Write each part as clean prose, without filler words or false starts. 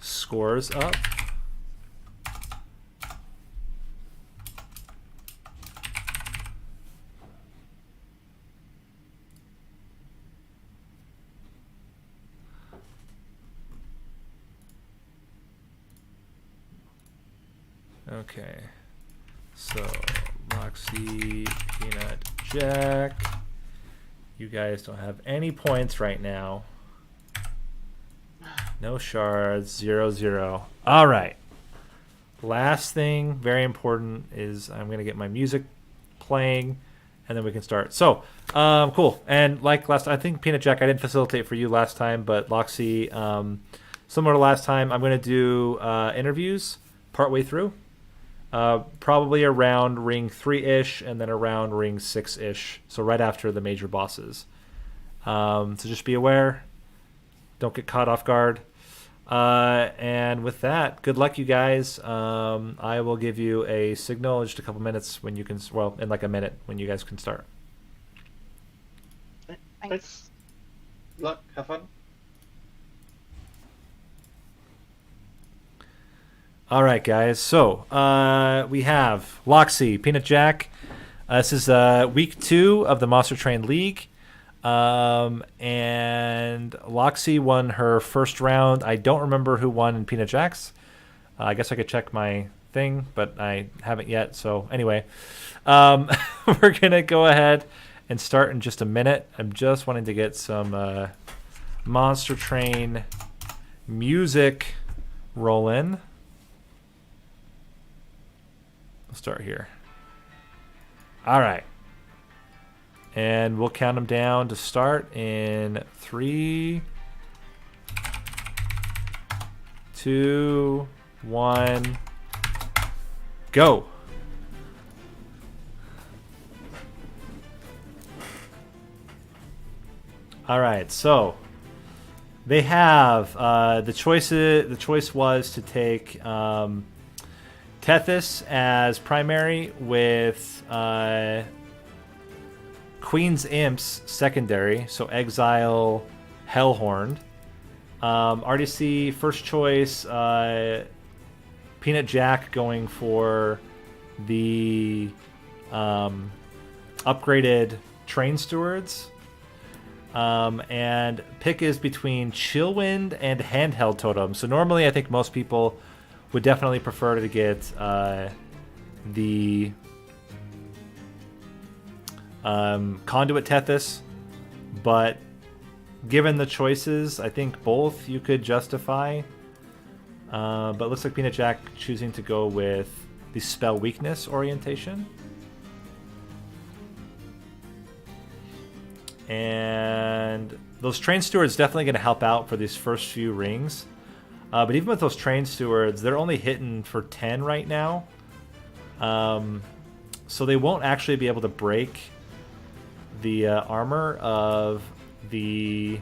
scores up. Okay, so Loxi, PeanutJack. You guys don't have any points right now. No shards, 0-0. All right. Last thing, very important, is I'm going to get my music playing, and then we can start. So, cool. And like last, I think PeanutJack, I didn't facilitate for you last time, but Loxi, similar to last time, I'm going to do interviews partway through. Probably around ring 3-ish and then around ring 6-ish. So right after the major bosses. So just be aware. Don't get caught off guard. And with that, good luck, you guys. I will give you a signal in just a couple minutes when you can, well, in like a minute when you guys can start. Thanks. Good luck. Have fun. All right, guys. So we have Loxi, PeanutJack. This is week 2 of the Monster Train League. And Loxi won her first round. I don't remember who won in PeanutJack's. I guess I could check my thing, but I haven't yet. So anyway, we're going to go ahead and start in just a minute. I'm just wanting to get some Monster Train music rolling. We'll start here. All right. And we'll count them down to start in 3, 2, 1, go. All right, so they have the choice was to take Tethys as primary with Queen's Imps secondary, so Exile Hellhorned. RDC first choice, PeanutJack going for the upgraded Train Stewards. And pick is between Chillwind and Handheld Totem. So normally I think most people would definitely prefer to get the Conduit Tethys, but given the choices, I think both you could justify. But it looks like PeanutJack choosing to go with the Spell Weakness orientation. And those Train Stewards definitely going to help out for these first few rings. But even with those Train Stewards, they're only hitting for 10 right now. So they won't actually be able to break the armor of the...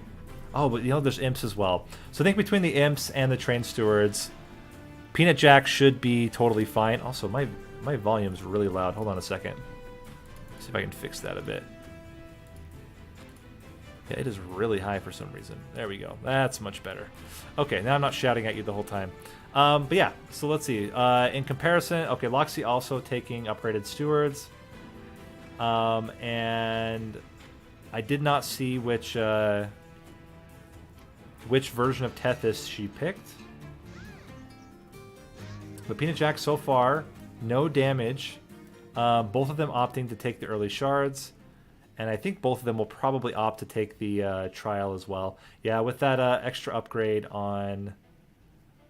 Oh, but you know, there's Imps as well. So I think between the Imps and the Train Stewards, PeanutJack should be totally fine. Also, my volume's really loud. Hold on a second. See if I can fix that a bit. Yeah, it is really high for some reason. There we go. That's much better. Okay, now I'm not shouting at you the whole time. But yeah, so let's see. In comparison, okay, Loxi also taking upgraded Stewards. And I did not see which version of Tethys she picked. But PeanutJack so far, no damage. Both of them opting to take the early shards. And I think both of them will probably opt to take the trial as well. Yeah, with that extra upgrade on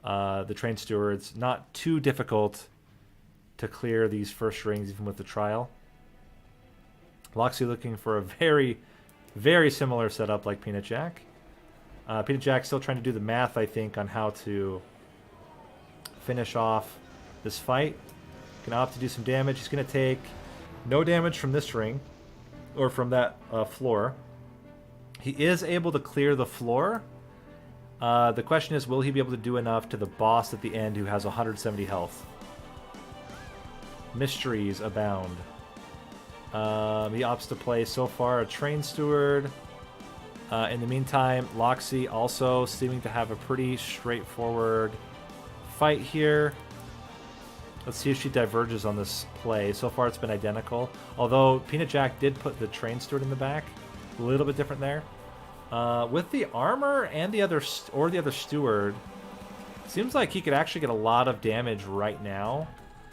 the Train Stewards, not too difficult to clear these first rings even with the trial. Loxi looking for a very, very similar setup like PeanutJack. PeanutJack still trying to do the math, I think, on how to finish off this fight. Can opt to do some damage. He's going to take no damage from this ring. Or from that floor. He is able to clear the floor. The question is, will he be able to do enough to the boss at the end who has 170 health? Mysteries abound. He opts to play so far a Train Steward. In the meantime, Loxi also seeming to have a pretty straightforward fight here. Let's see if she diverges on this play. So far, it's been identical. Although PeanutJack did put the train steward in the back, a little bit different there. With the armor and the other steward, seems like he could actually get a lot of damage right now.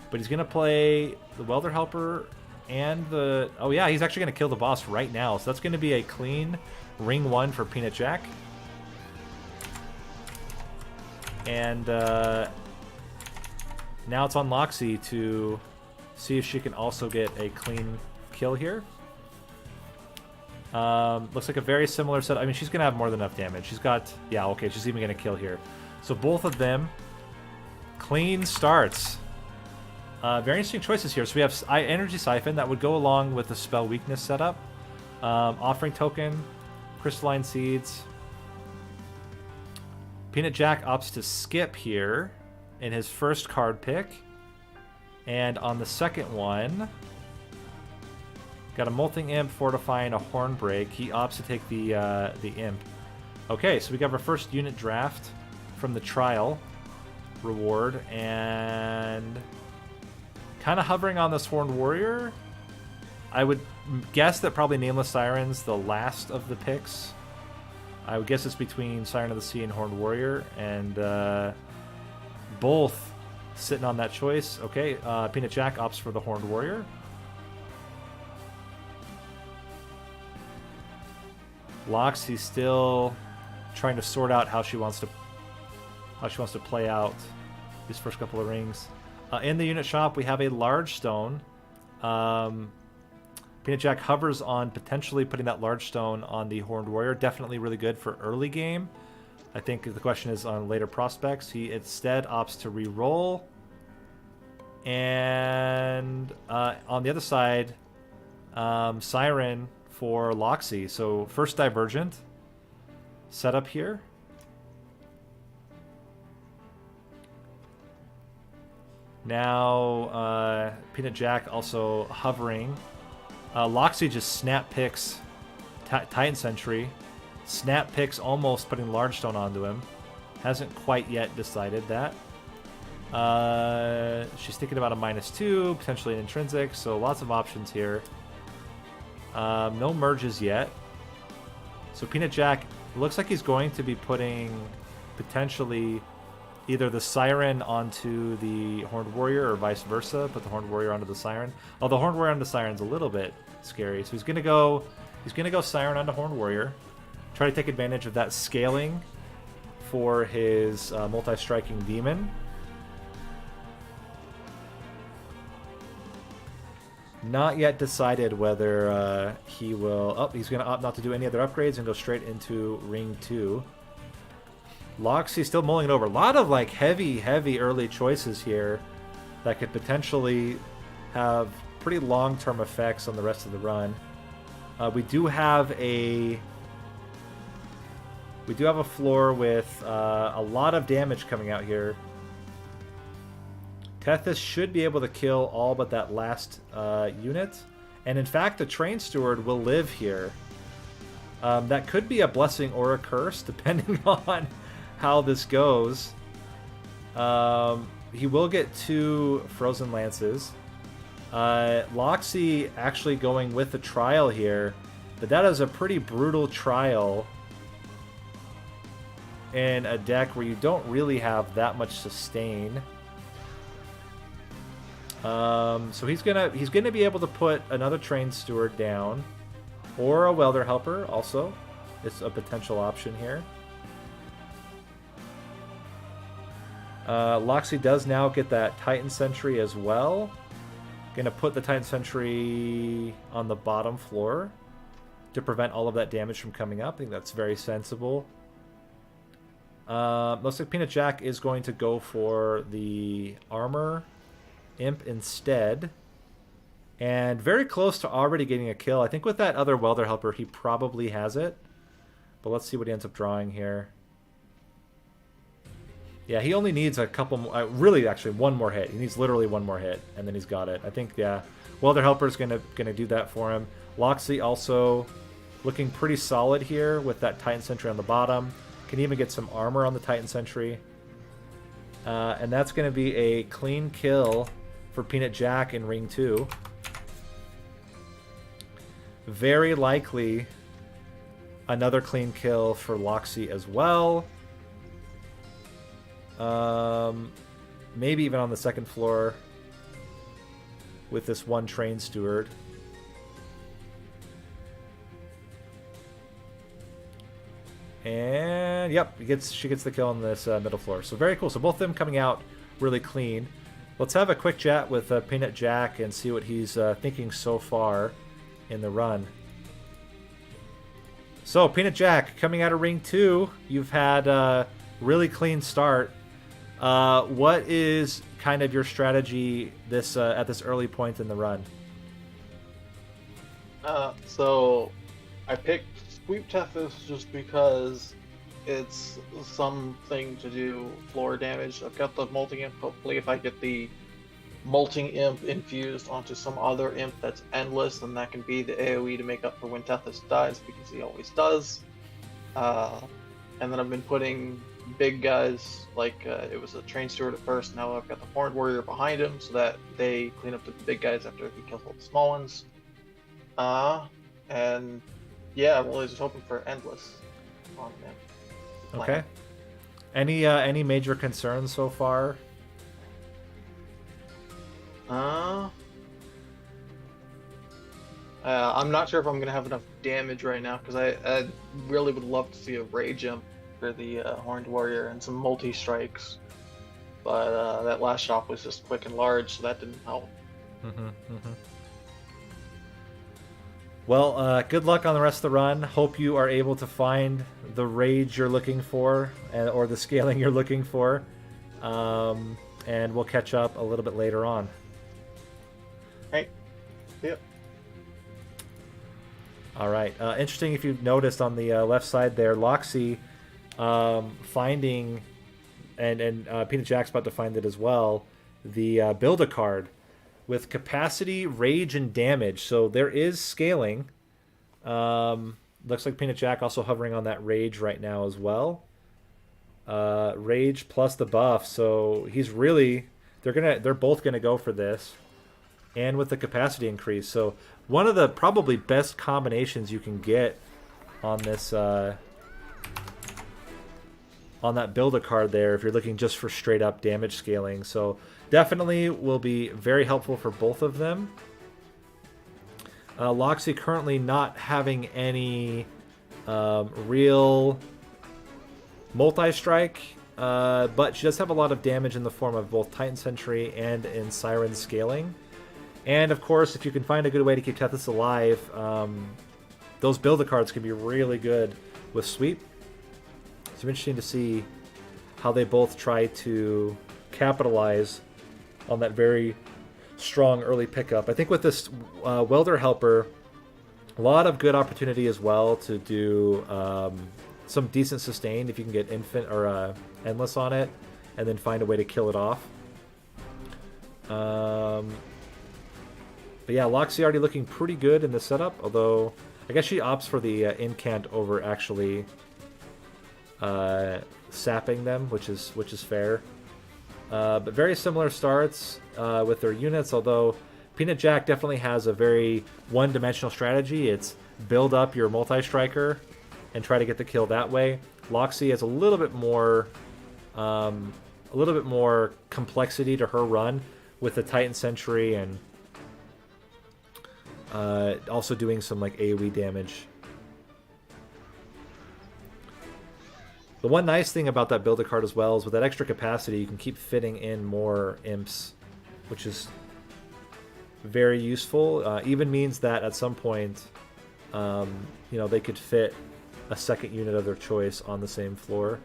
But he's gonna play the welder helper and the. Oh yeah, he's actually gonna kill the boss right now. So that's gonna be a clean ring 1 for PeanutJack. And now it's on Loxi to see if she can also get a clean kill here. Looks like a very similar set. I mean, she's going to have more than enough damage. She's got... Yeah, okay, she's even going to kill here. So both of them, clean starts. Very interesting choices here. So we have Energy Siphon that would go along with the spell weakness setup. Offering Token, Crystalline Seeds. PeanutJack opts to skip here in his first card pick. And on the second one, got a Molting Imp, Fortifying, a Hornbreak. He opts to take the Imp. Okay, so we got our first unit draft from the trial reward, and kind of hovering on this Horned Warrior. I would guess that probably Nameless Siren's the last of the picks. I would guess it's between Siren of the Sea and Horned Warrior, and both sitting on that choice. Okay, PeanutJack opts for the Horned Warrior. Loxi's still trying to sort out how she wants to play out these first couple of rings. In the unit shop, we have a large stone. PeanutJack hovers on potentially putting that large stone on the Horned Warrior. Definitely really good for early game. I think the question is on later prospects. He instead opts to re-roll. And on the other side, Siren for Loxi. So first Divergent setup here. Now PeanutJack also hovering. Loxi just snap picks Titan Sentry. Snap picks almost putting Large Stone onto him. Hasn't quite yet decided that. She's thinking about a -2, potentially an intrinsic, so lots of options here. No merges yet. So PeanutJack looks like he's going to be putting potentially either the Siren onto the Horned Warrior or vice versa. Put the Horned Warrior onto the Siren. Although Horned Warrior onto the Siren's a little bit scary. So he's gonna go Siren onto Horned Warrior. Try to take advantage of that scaling for his multi-striking demon. Not yet decided whether he will... Oh, he's going to opt not to do any other upgrades and go straight into Ring 2. Loxi's still mulling it over. A lot of like heavy early choices here that could potentially have pretty long-term effects on the rest of the run. We do have a floor with a lot of damage coming out here. Tethys should be able to kill all but that last unit. And in fact, the Train Steward will live here. That could be a blessing or a curse, depending on how this goes. He will get 2 Frozen Lances. Loxi actually going with the trial here. But that is a pretty brutal trial in a deck where you don't really have that much sustain. So he's gonna be able to put another Train Steward down, or a Welder Helper also. It's a potential option here. Loxi does now get that Titan Sentry as well. Gonna put the Titan Sentry on the bottom floor to prevent all of that damage from coming up. I think that's very sensible. Looks like PeanutJack is going to go for the armor Imp instead, and very close to already getting a kill. I think with that other Welder Helper he probably has it, but let's see what he ends up drawing here. Yeah, he only needs a couple more, really actually one more hit. He needs literally one more hit and then he's got it. I think, yeah, Welder Helper is gonna do that for him. Loxi also looking pretty solid here with that Titan Sentry on the bottom. Can even get some armor on the Titan Sentry. And that's going to be a clean kill for PeanutJack in Ring 2. Very likely another clean kill for Loxi as well. Maybe even on the second floor with this one train steward. And yep, she gets the kill on this middle floor. So very cool. So both of them coming out really clean. Let's have a quick chat with PeanutJack and see what he's thinking so far in the run. So PeanutJack, coming out of Ring 2, you've had a really clean start. What is kind of your strategy this at this early point in the run? So I picked Sweep Tethys just because it's something to do floor damage. I've got the Molting Imp. Hopefully if I get the Molting Imp infused onto some other imp that's endless, then that can be the AoE to make up for when Tethys dies, because he always does. And then I've been putting big guys, like it was a Train Steward at first, now I've got the Horned Warrior behind him so that they clean up the big guys after he kills all the small ones. And yeah, I'm really just hoping for endless on him. Okay. Any major concerns so far? I'm not sure if I'm gonna have enough damage right now, because I really would love to see a Rage Imp for the Horned Warrior and some multi-strikes, but that last shot was just quick and large, so that didn't help. Well, good luck on the rest of the run. Hope you are able to find the rage you're looking for, or the scaling you're looking for. And we'll catch up a little bit later on. Right. Yep. All right. Interesting if you've noticed on the left side there, Loxi finding, and PeanutJack's about to find it as well, the Build-A-Card with capacity, rage, and damage. So there is scaling. Looks like PeanutJack also hovering on that rage right now as well. Rage plus the buff, so he's really, they're both gonna go for this, and with the capacity increase. So one of the probably best combinations you can get on this on that Build-A-Card there if you're looking just for straight up damage scaling. So definitely will be very helpful for both of them. Loxi currently not having any real multi-strike, but she does have a lot of damage in the form of both Titan Sentry and in Siren scaling. And of course, if you can find a good way to keep Tethys alive, those Build-A-Cards can be really good with Sweep. It's interesting to see how they both try to capitalize on that very strong early pickup. I think with this Welder Helper, a lot of good opportunity as well to do some decent sustain if you can get infant or endless on it, and then find a way to kill it off. But yeah, Loxi already looking pretty good in the setup, although I guess she opts for the incant over actually sapping them, which is fair. But very similar starts with their units, although PeanutJack definitely has a very one-dimensional strategy. It's build up your multi-striker and try to get the kill that way. Loxi has a little bit more complexity to her run with the Titan Sentry and also doing some like AoE damage. The one nice thing about that Build-A-Card as well is with that extra capacity, you can keep fitting in more imps, which is very useful. Even means that at some point, they could fit a second unit of their choice on the same floor.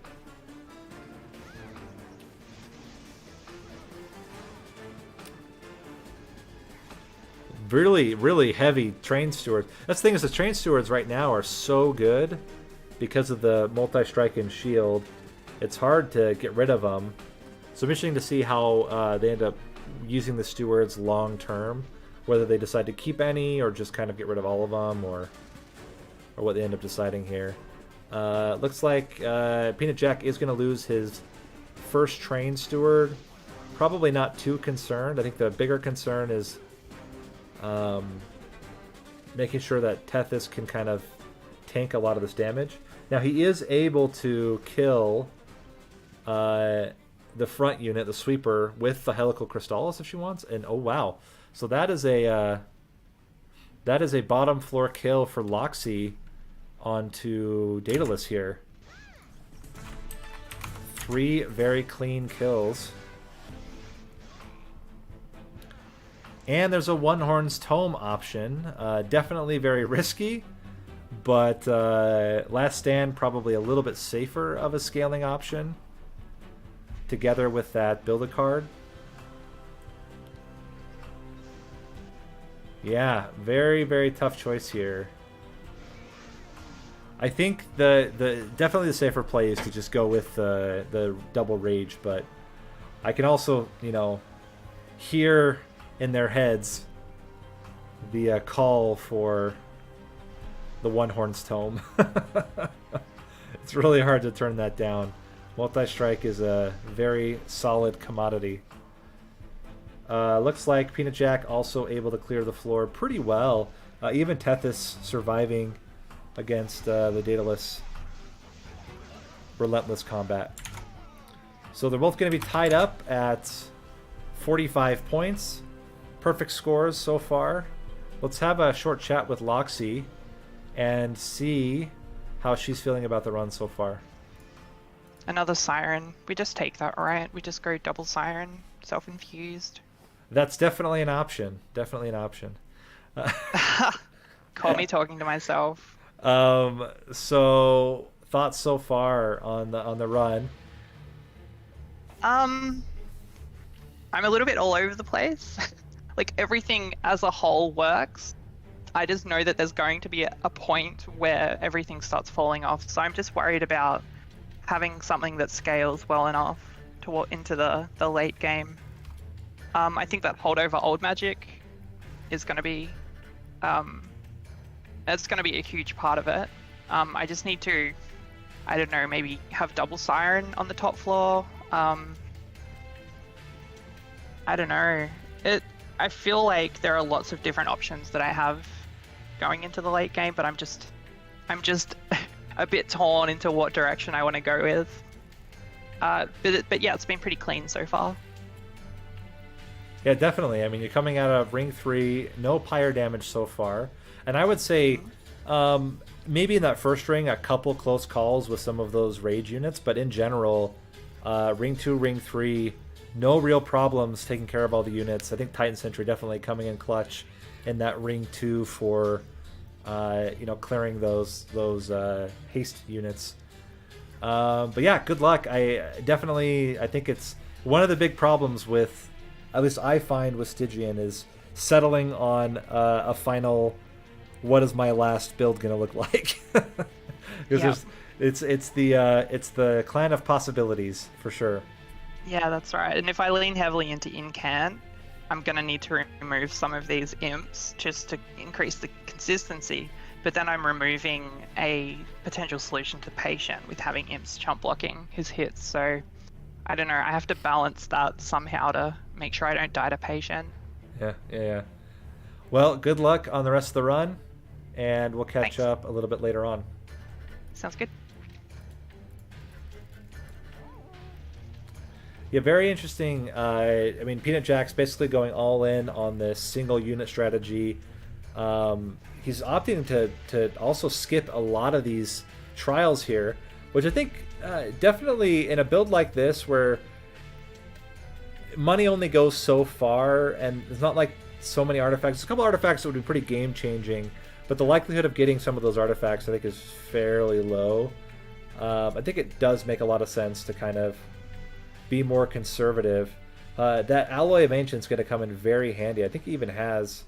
Really, really heavy Train Stewards. That's the thing, is the Train Stewards right now are so good because of the multi-strike and shield. It's hard to get rid of them. So I'm interesting to see how they end up using the Stewards long term, whether they decide to keep any or just kind of get rid of all of them, or or what they end up deciding here. Looks like PeanutJack is going to lose his first train steward. Probably not too concerned. I think the bigger concern is making sure that Tethys can kind of tank a lot of this damage. Now he is able to kill the front unit, the sweeper, with the Helical Crystallis if she wants. And oh wow, so that is a bottom floor kill for Loxi onto Daedalus here. 3 very clean kills. And there's a One Horn's Tome option. Definitely very risky, but Last Stand probably a little bit safer of a scaling option together with that Build-A-Card. Yeah, very, very tough choice here. I think definitely the safer play is to just go with the double rage, but I can also, you know, hear in their heads the call for the One Horn's Tome. It's really hard to turn that down. Multi-strike is a very solid commodity. Looks like PeanutJack also able to clear the floor pretty well. Even Tethys surviving against the Daedalus relentless combat. So they're both going to be tied up at 45 points. Perfect scores so far. Let's have a short chat with Loxi and see how she's feeling about the run so far. Another Siren. We just take that, right? We just go double Siren, self-infused. That's definitely an option. Definitely an option. Call me talking to myself. So thoughts so far on the run? I'm a little bit all over the place. Like everything as a whole works. I just know that there's going to be a point where everything starts falling off. So I'm just worried about having something that scales well enough to into the late game. I think that holdover old magic is going to be that's going to be a huge part of it. I just need to, I don't know, maybe have double Siren on the top floor. I don't know. I feel like there are lots of different options that I have going into the late game, but I'm just a bit torn into what direction I want to go with. But yeah, it's been pretty clean so far. Yeah, definitely. I mean, you're coming out of Ring 3, no pyre damage so far. And I would say maybe in that first ring, a couple close calls with some of those rage units, but in general, Ring 2, Ring 3, no real problems taking care of all the units. I think Titan Sentry definitely coming in clutch in that Ring 2 for clearing those haste units. But yeah, good luck. I think it's one of the big problems with, at least I find with Stygian, is settling on a final, what is my last build gonna look like? Because it's the clan of possibilities for sure. Yeah, that's right. And if I lean heavily into Incant, I'm going to need to remove some of these imps just to increase the consistency. But then I'm removing a potential solution to Patient with having imps chump blocking his hits. So I don't know. I have to balance that somehow to make sure I don't die to Patient. Yeah. Well, good luck on the rest of the run, and we'll catch up a little bit later on. Sounds good. Yeah, very interesting. I mean, PeanutJack's basically going all in on this single unit strategy. He's opting to also skip a lot of these trials here, which I think definitely in a build like this where money only goes so far and there's not like so many artifacts. There's a couple artifacts that would be pretty game changing, but the likelihood of getting some of those artifacts I think is fairly low. I think it does make a lot of sense to kind of be more conservative. That Alloy of Ancient's going to come in very handy. I think he even has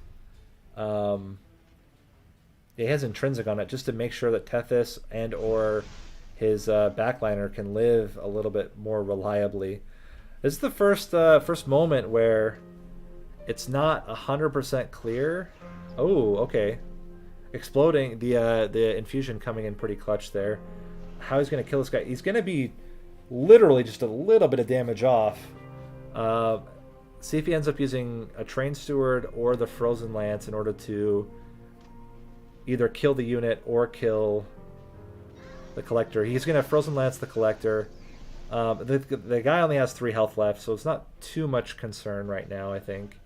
Intrinsic on it just to make sure that Tethys and or his backliner can live a little bit more reliably. This is the first moment where it's not 100% clear. Oh, okay. exploding, the infusion coming in pretty clutch there. How he's going to kill this guy? He's going to be literally just a little bit of damage off. See if he ends up using a train steward or the frozen lance in order to either kill the unit or kill the collector. He's going to frozen lance the collector. The guy only has 3 health left, so it's not too much concern right now, I think.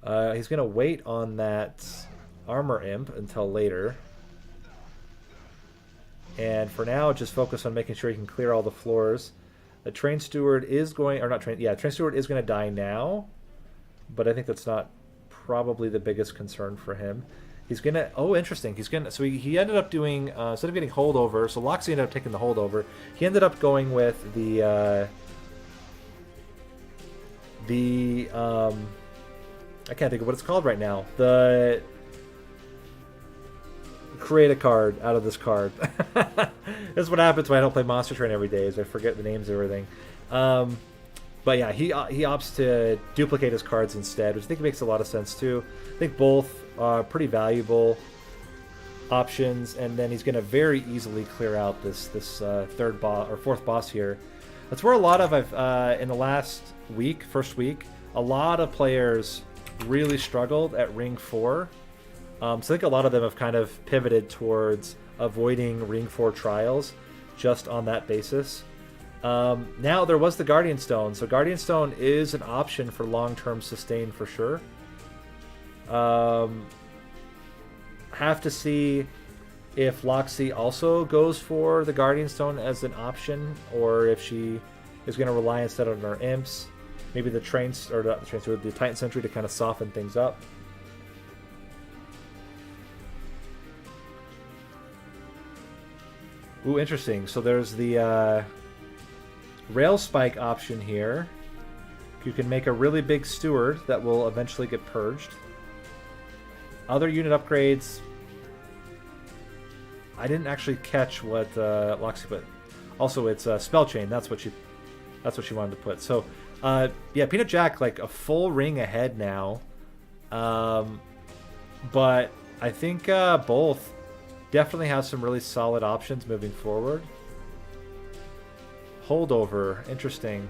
He's going to wait on that armor imp until later. And for now, just focus on making sure he can clear all the floors. The train steward is going, or not train, yeah, train steward is going to die now. But I think that's not probably the biggest concern for him. He's going to, oh, interesting. He's going to, so he ended up doing, instead of getting holdover, so Loxi ended up taking the holdover. He ended up going with the I can't think of what it's called right now. The create a card out of this card. This is what happens when I don't play Monster Train every day, is I forget the names of everything. But yeah, he opts to duplicate his cards instead, which I think makes a lot of sense too. I think both are pretty valuable options, and then he's going to very easily clear out this third boss or fourth boss here. That's where a lot of in the last week, first week, a lot of players really struggled at Ring 4. So I think a lot of them have kind of pivoted towards avoiding Ring 4 trials just on that basis. Now there was the Guardian Stone, so Guardian Stone is an option for long-term sustain for sure. Have to see if Loxi also goes for the Guardian Stone as an option, or if she is going to rely instead on her imps. Maybe the trains, or not the trains, the Titan Sentry to kind of soften things up. Ooh, interesting. So there's the Rail Spike option here. You can make a really big steward that will eventually get purged. Other unit upgrades. I didn't actually catch what Loxi put. Also, it's Spell Chain. That's what she wanted to put. So, yeah, PeanutJack like a full ring ahead now. But I think both definitely have some really solid options moving forward. Holdover, interesting.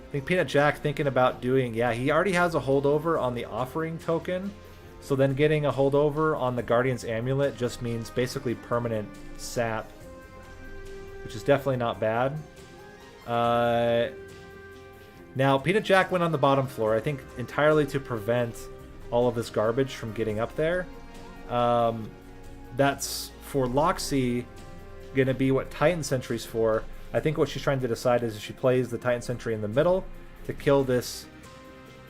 I think PeanutJack thinking about doing, yeah, he already has a holdover on the offering token. So then getting a holdover on the Guardian's Amulet just means basically permanent sap, which is definitely not bad. Now, PeanutJack went on the bottom floor, I think entirely to prevent all of this garbage from getting up there. That's for Loxi going to be what Titan Sentry's for. I think what she's trying to decide is if she plays the Titan Sentry in the middle to kill this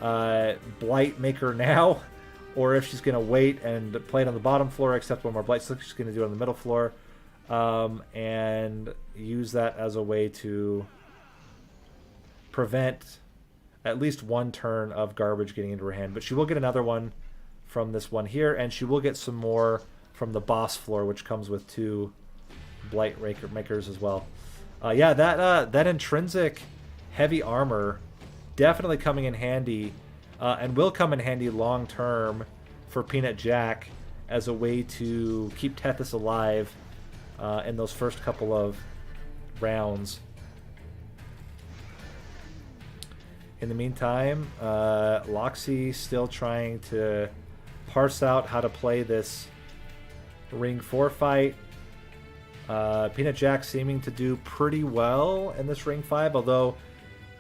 Blight Maker now, or if she's going to wait and play it on the bottom floor, accept one more Blight. So she's going to do it on the middle floor, and use that as a way to prevent at least one turn of garbage getting into her hand. But she will get another one from this one here, and she will get some more from the boss floor, which comes with 2 Blight Makers as well. Yeah, that intrinsic heavy armor definitely coming in handy, and will come in handy long term for PeanutJack as a way to keep Tethys alive in those first couple of rounds. In the meantime, Loxi still trying to parse out how to play this Ring 4 fight. PeanutJack seeming to do pretty well in this Ring 5, although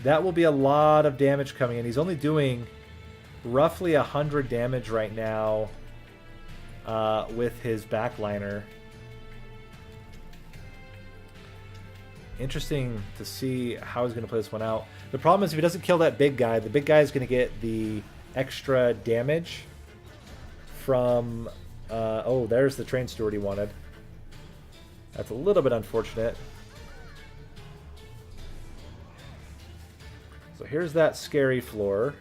that will be a lot of damage coming in. He's only doing roughly 100 damage right now with his backliner. Interesting to see how he's going to play this one out. The problem is if he doesn't kill that big guy, the big guy is going to get the extra damage from... oh, there's the train steward he wanted. That's a little bit unfortunate. So here's that scary floor.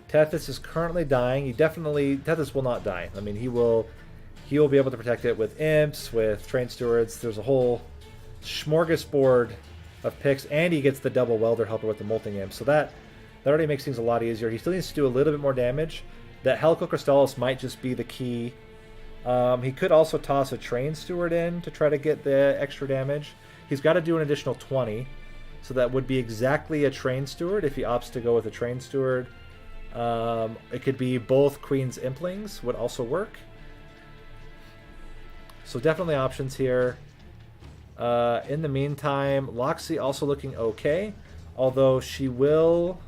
Tethys is currently dying. Tethys will not die. I mean, he will be able to protect it with imps, with train stewards. There's a whole smorgasbord of picks, and he gets the double welder helper with the molting imp. So that That already makes things a lot easier. He still needs to do a little bit more damage. That Helicocrystalis might just be the key. He could also toss a Train Steward in to try to get the extra damage. He's got to do an additional 20. So that would be exactly a Train Steward if he opts to go with a Train Steward. It could be both Queen's Implings would also work. So definitely options here. In the meantime, Loxi also looking okay. Although she will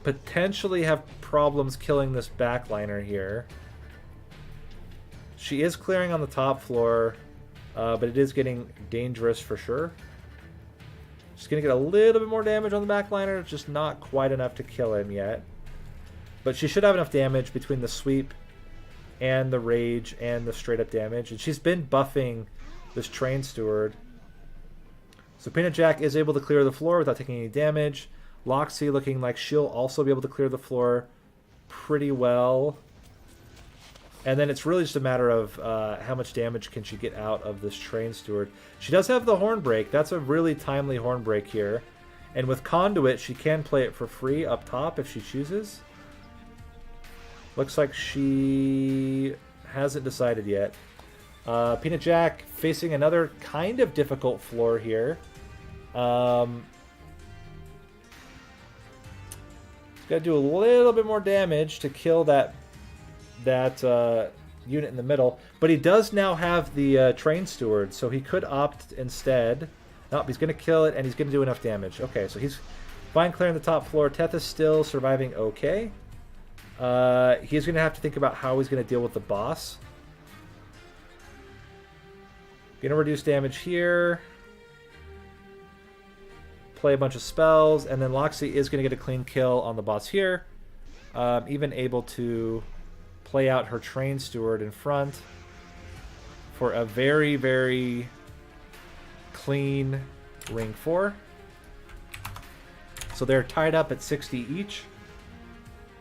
potentially have problems killing this backliner here. She is clearing on the top floor, but it is getting dangerous for sure. She's going to get a little bit more damage on the backliner, just not quite enough to kill him yet. But she should have enough damage between the sweep and the rage and the straight up damage. And she's been buffing this Train Steward. So PeanutJack is able to clear the floor without taking any damage. Loxi looking like she'll also be able to clear the floor pretty well. And then it's really just a matter of how much damage can she get out of this Train Steward. She does have the Horn Break. That's a really timely Horn Break here. And with Conduit, she can play it for free up top if she chooses. Looks like she hasn't decided yet. PeanutJack facing another kind of difficult floor here. Got to do a little bit more damage to kill that unit in the middle, but he does now have the Train Steward, so he could opt instead. Nope, he's going to kill it, and he's going to do enough damage. Okay, so he's fine clearing the top floor. Teth is still surviving okay. He's going to have to think about how he's going to deal with the boss. Going to reduce damage here. Play a bunch of spells, and then Loxi is going to get a clean kill on the boss here. Even able to play out her Train Steward in front for a very, very clean ring 4. So they're tied up at 60 each.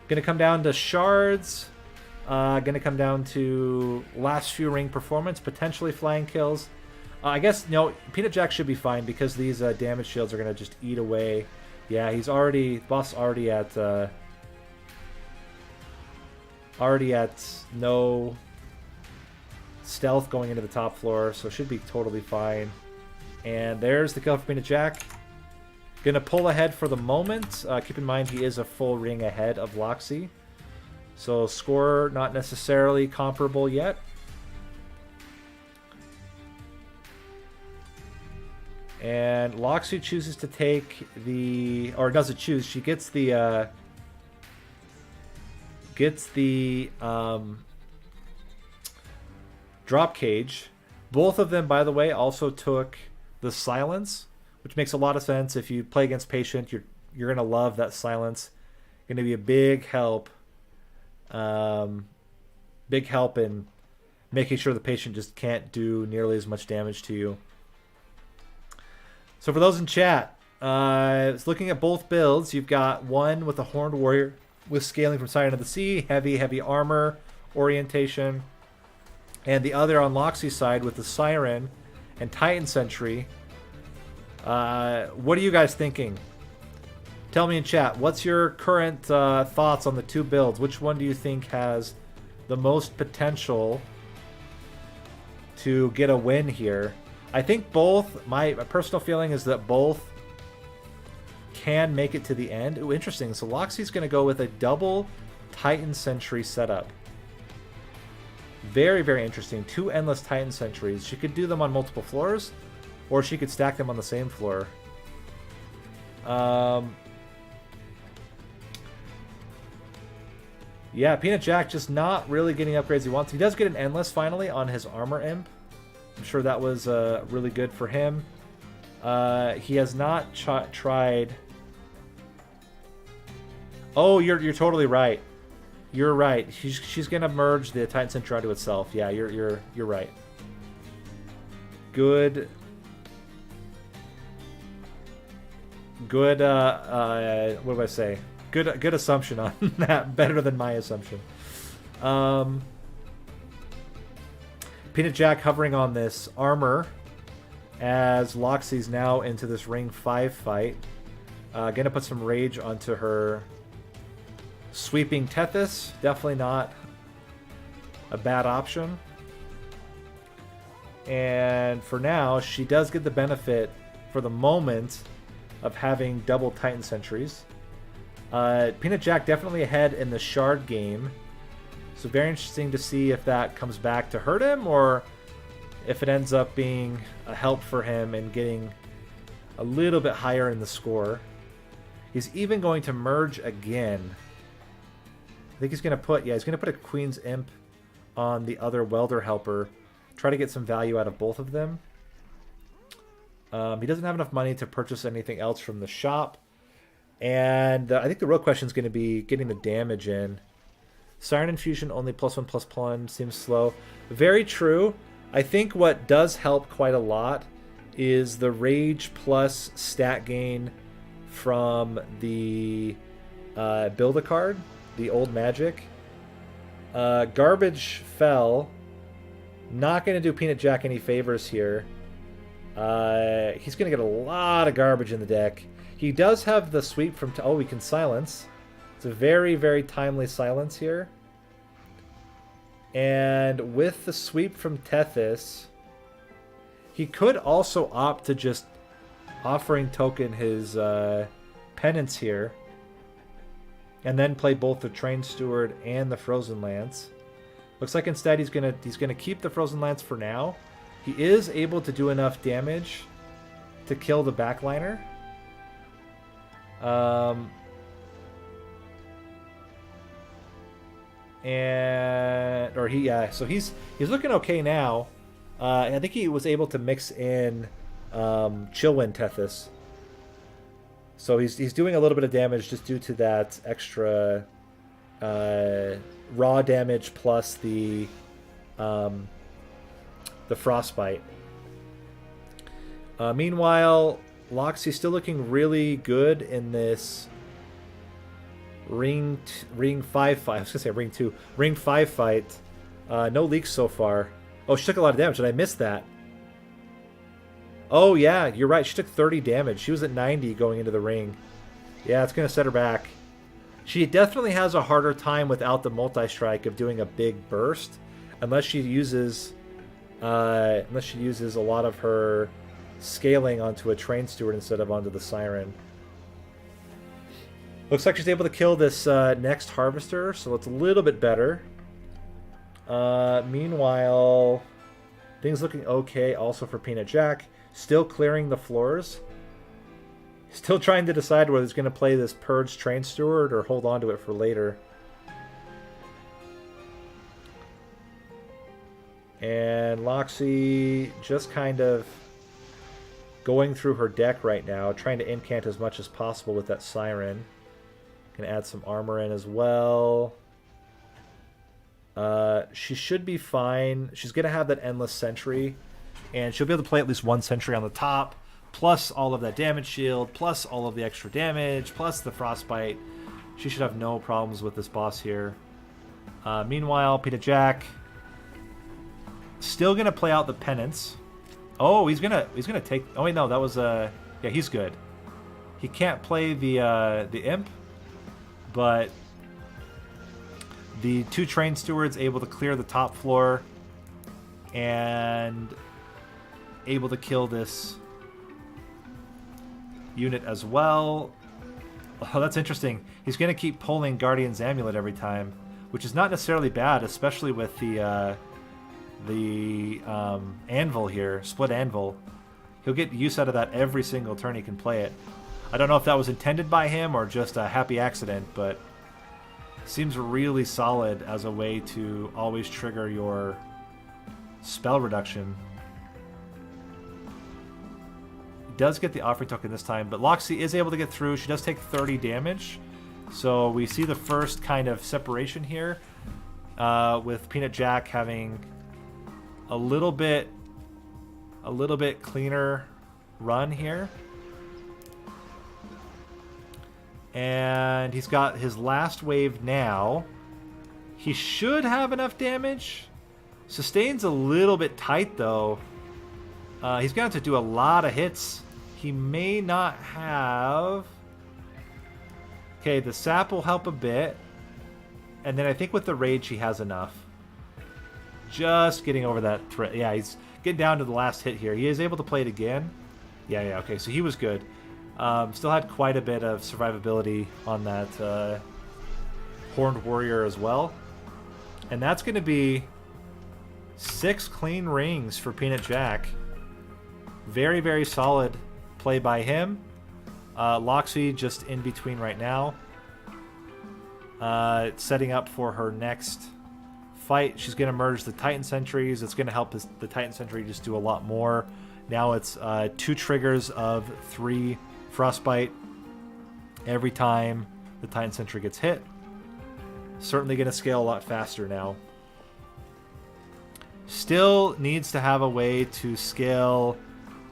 Going to come down to shards. Going to come down to last few ring performance, potentially flying kills. I guess, no, PeanutJack should be fine because these damage shields are going to just eat away. Yeah, he's already, boss already at no stealth going into the top floor, so should be totally fine. And there's the kill for PeanutJack. Gonna pull ahead for the moment. Keep in mind he is a full ring ahead of Loxi, so score not necessarily comparable yet. And Loxi chooses to take the, or doesn't choose, she gets the drop cage. Both of them, by the way, also took the silence, which makes a lot of sense. If you play against Patient, you're gonna love that silence. Gonna be a big help. Big help in making sure the Patient just can't do nearly as much damage to you. So for those in chat, looking at both builds, you've got one with a Horned Warrior with scaling from Siren of the Sea, heavy armor orientation, and the other on Loxi's side with the Siren and Titan Sentry. What are you guys thinking? Tell me in chat, what's your current thoughts on the two builds? Which one do you think has the most potential to get a win here? I think both, my personal feeling is that both can make it to the end. Ooh, interesting. So Loxi's going to go with a double Titan Sentry setup. Very, very interesting. 2 endless Titan Sentries. She could do them on multiple floors, or she could stack them on the same floor. Yeah, PeanutJack just not really getting upgrades he wants. He does get an endless finally on his armor imp. I'm sure that was really good for him. He has not tried. Oh, you're totally right. You're right. She's gonna merge the Titan Sentry onto itself. Yeah, you're right. Good. What do I say? Good assumption on that. Better than my assumption. PeanutJack hovering on this armor as Loxi's now into this ring 5 fight. Gonna put some rage onto her sweeping Tethys. Definitely not a bad option. And for now, she does get the benefit for the moment of having double Titan Sentries. PeanutJack definitely ahead in the shard game. So very interesting to see if that comes back to hurt him or if it ends up being a help for him and getting a little bit higher in the score. He's even going to merge again. I think he's going to put, he's going to put a Queen's Imp on the other Welder Helper. Try to get some value out of both of them. He doesn't have enough money to purchase anything else from the shop. And I think the real question is going to be getting the damage in. Siren Infusion only +1/+1 seems slow. Very true. I think what does help quite a lot is the Rage plus stat gain from the Build-A-Card, the old magic. Garbage fell. Not going to do PeanutJack any favors here. He's going to get a lot of garbage in the deck. He does have the sweep from... he can silence. It's a very, very timely silence here. And with the sweep from Tethys, he could also opt to just offering token his penance here. And then play both the Train Steward and the Frozen Lance. Looks like instead he's gonna keep the Frozen Lance for now. He is able to do enough damage to kill the backliner. So he's looking okay now. I think he was able to mix in Chillwind Tethys. So he's doing a little bit of damage just due to that extra raw damage plus the frostbite. Meanwhile, Loxi's still looking really good in this ring 5 fight. I was gonna say ring 2, ring 5 fight. No leaks so far. Oh, she took a lot of damage. Did I miss that? Oh yeah, you're right. She took 30 damage. She was at 90 going into the ring. Yeah, it's gonna set her back. She definitely has a harder time without the multi-strike of doing a big burst, unless she uses a lot of her scaling onto a Train Steward instead of onto the Siren. Looks like she's able to kill this next Harvester, so it's a little bit better. Meanwhile, things looking okay also for PeanutJack. Still clearing the floors. Still trying to decide whether he's going to play this Purge Train Steward or hold on to it for later. And Loxi just kind of going through her deck right now, trying to incant as much as possible with that Siren. Gonna add some armor in as well. She should be fine. She's gonna have that Endless Sentry, and she'll be able to play at least one Sentry on the top, plus all of that damage shield, plus all of the extra damage, plus the Frostbite. She should have no problems with this boss here. Meanwhile, PeanutJack still gonna play out the penance. Oh, he's gonna take. Oh wait, no, that was yeah, he's good. He can't play the imp, but the 2 Train Stewards able to clear the top floor and able to kill this unit as well. Oh, that's interesting. He's going to keep pulling Guardian's Amulet every time, which is not necessarily bad, especially with the anvil here, split anvil. He'll get use out of that every single turn he can play it. I don't know if that was intended by him or just a happy accident, but seems really solid as a way to always trigger your spell reduction. Does get the offering token this time, but Loxi is able to get through. She does take 30 damage, so we see the first kind of separation here, with PeanutJack having a little bit cleaner run here. And he's got his last wave now. He should have enough damage. Sustain's a little bit tight, though. He's going to have to do a lot of hits. He may not have Okay, the sap will help a bit. And then I think with the rage, he has enough. Just getting over that threat. Yeah, he's getting down to the last hit here. He is able to play it again. Yeah, okay, so he was good. Still had quite a bit of survivability on that Horned Warrior as well. And that's going to be 6 clean rings for PeanutJack. Very, very solid play by him. Loxi just in between right now. Setting up for her next fight. She's going to merge the Titan Sentries. It's going to help the Titan Sentry just do a lot more. Now it's 2 triggers of 3 Frostbite every time the Titan Sentry gets hit. Certainly going to scale a lot faster now. Still needs to have a way to scale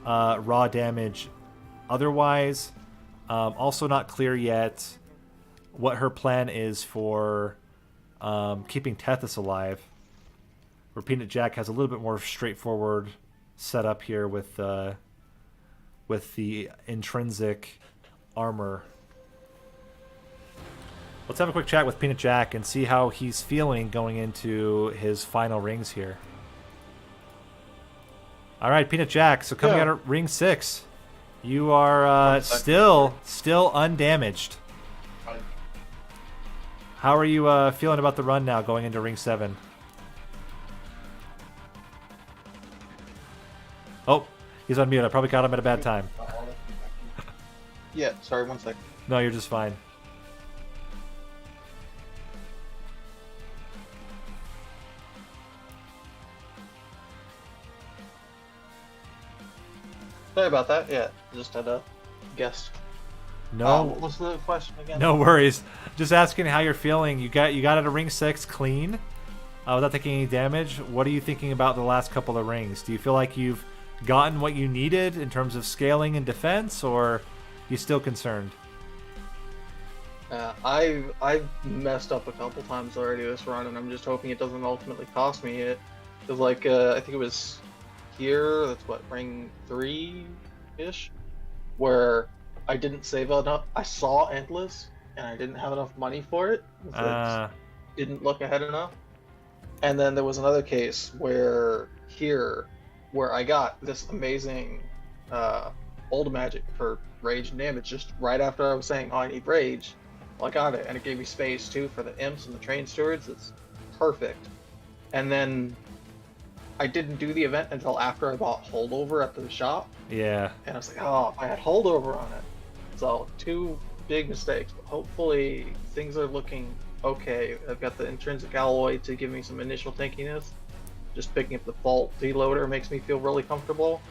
raw damage otherwise. Also not clear yet what her plan is for keeping Tethys alive. Where PeanutJack has a little bit more straightforward setup here with the intrinsic armor. Let's have a quick chat with PeanutJack and see how he's feeling going into his final rings here. All right, PeanutJack. So coming out of ring 6, you are still undamaged. How are you feeling about the run now going into ring 7? Oh, he's on mute. I probably caught him at a bad time. Yeah, sorry, 1 sec. No, you're just fine. Sorry about that. Yeah, just had a guess. No, what was the question again? no worries. Just asking how you're feeling. You got out of ring 6 clean, without taking any damage. What are you thinking about the last couple of rings? Do you feel like you've gotten what you needed in terms of scaling and defense, or are you still concerned? I've messed up a couple times already this run, and I'm just hoping it doesn't ultimately cost me it. Cause like I think it was here. That's what, ring 3-ish, where I didn't save enough. I saw Endless, and I didn't have enough money for it. So I just didn't look ahead enough. And then there was another case where I got this amazing old magic for rage and damage just right after I was saying, oh, I need rage. Well, I got it, and it gave me space too for the imps and the train stewards. It's perfect. And then I didn't do the event until after I bought holdover at the shop. Yeah. And I was like, oh, I had holdover on it. So 2 big mistakes, but hopefully things are looking okay. I've got the intrinsic alloy to give me some initial tankiness. Just picking up the fault deloader makes me feel really comfortable.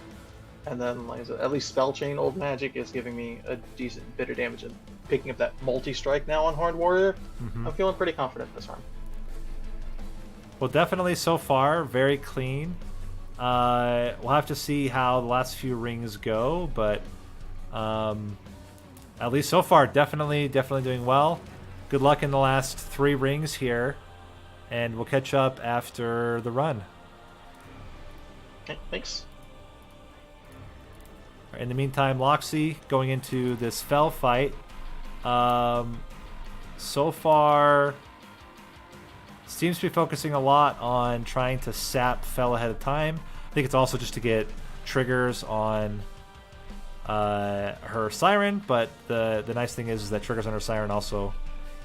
And then, like I said, at least spell chain old magic is giving me a decent bit of damage. And picking up that multi-strike now on Horned Warrior, I'm feeling pretty confident this run. Well, definitely so far, very clean. We'll have to see how the last few rings go, but at least so far, definitely doing well. Good luck in the last 3 rings here, and we'll catch up after the run. Okay, thanks. In the meantime, Loxi going into this fell fight. So far, seems to be focusing a lot on trying to sap fell ahead of time. I think it's also just to get triggers on her siren, but the nice thing is that triggers on her siren also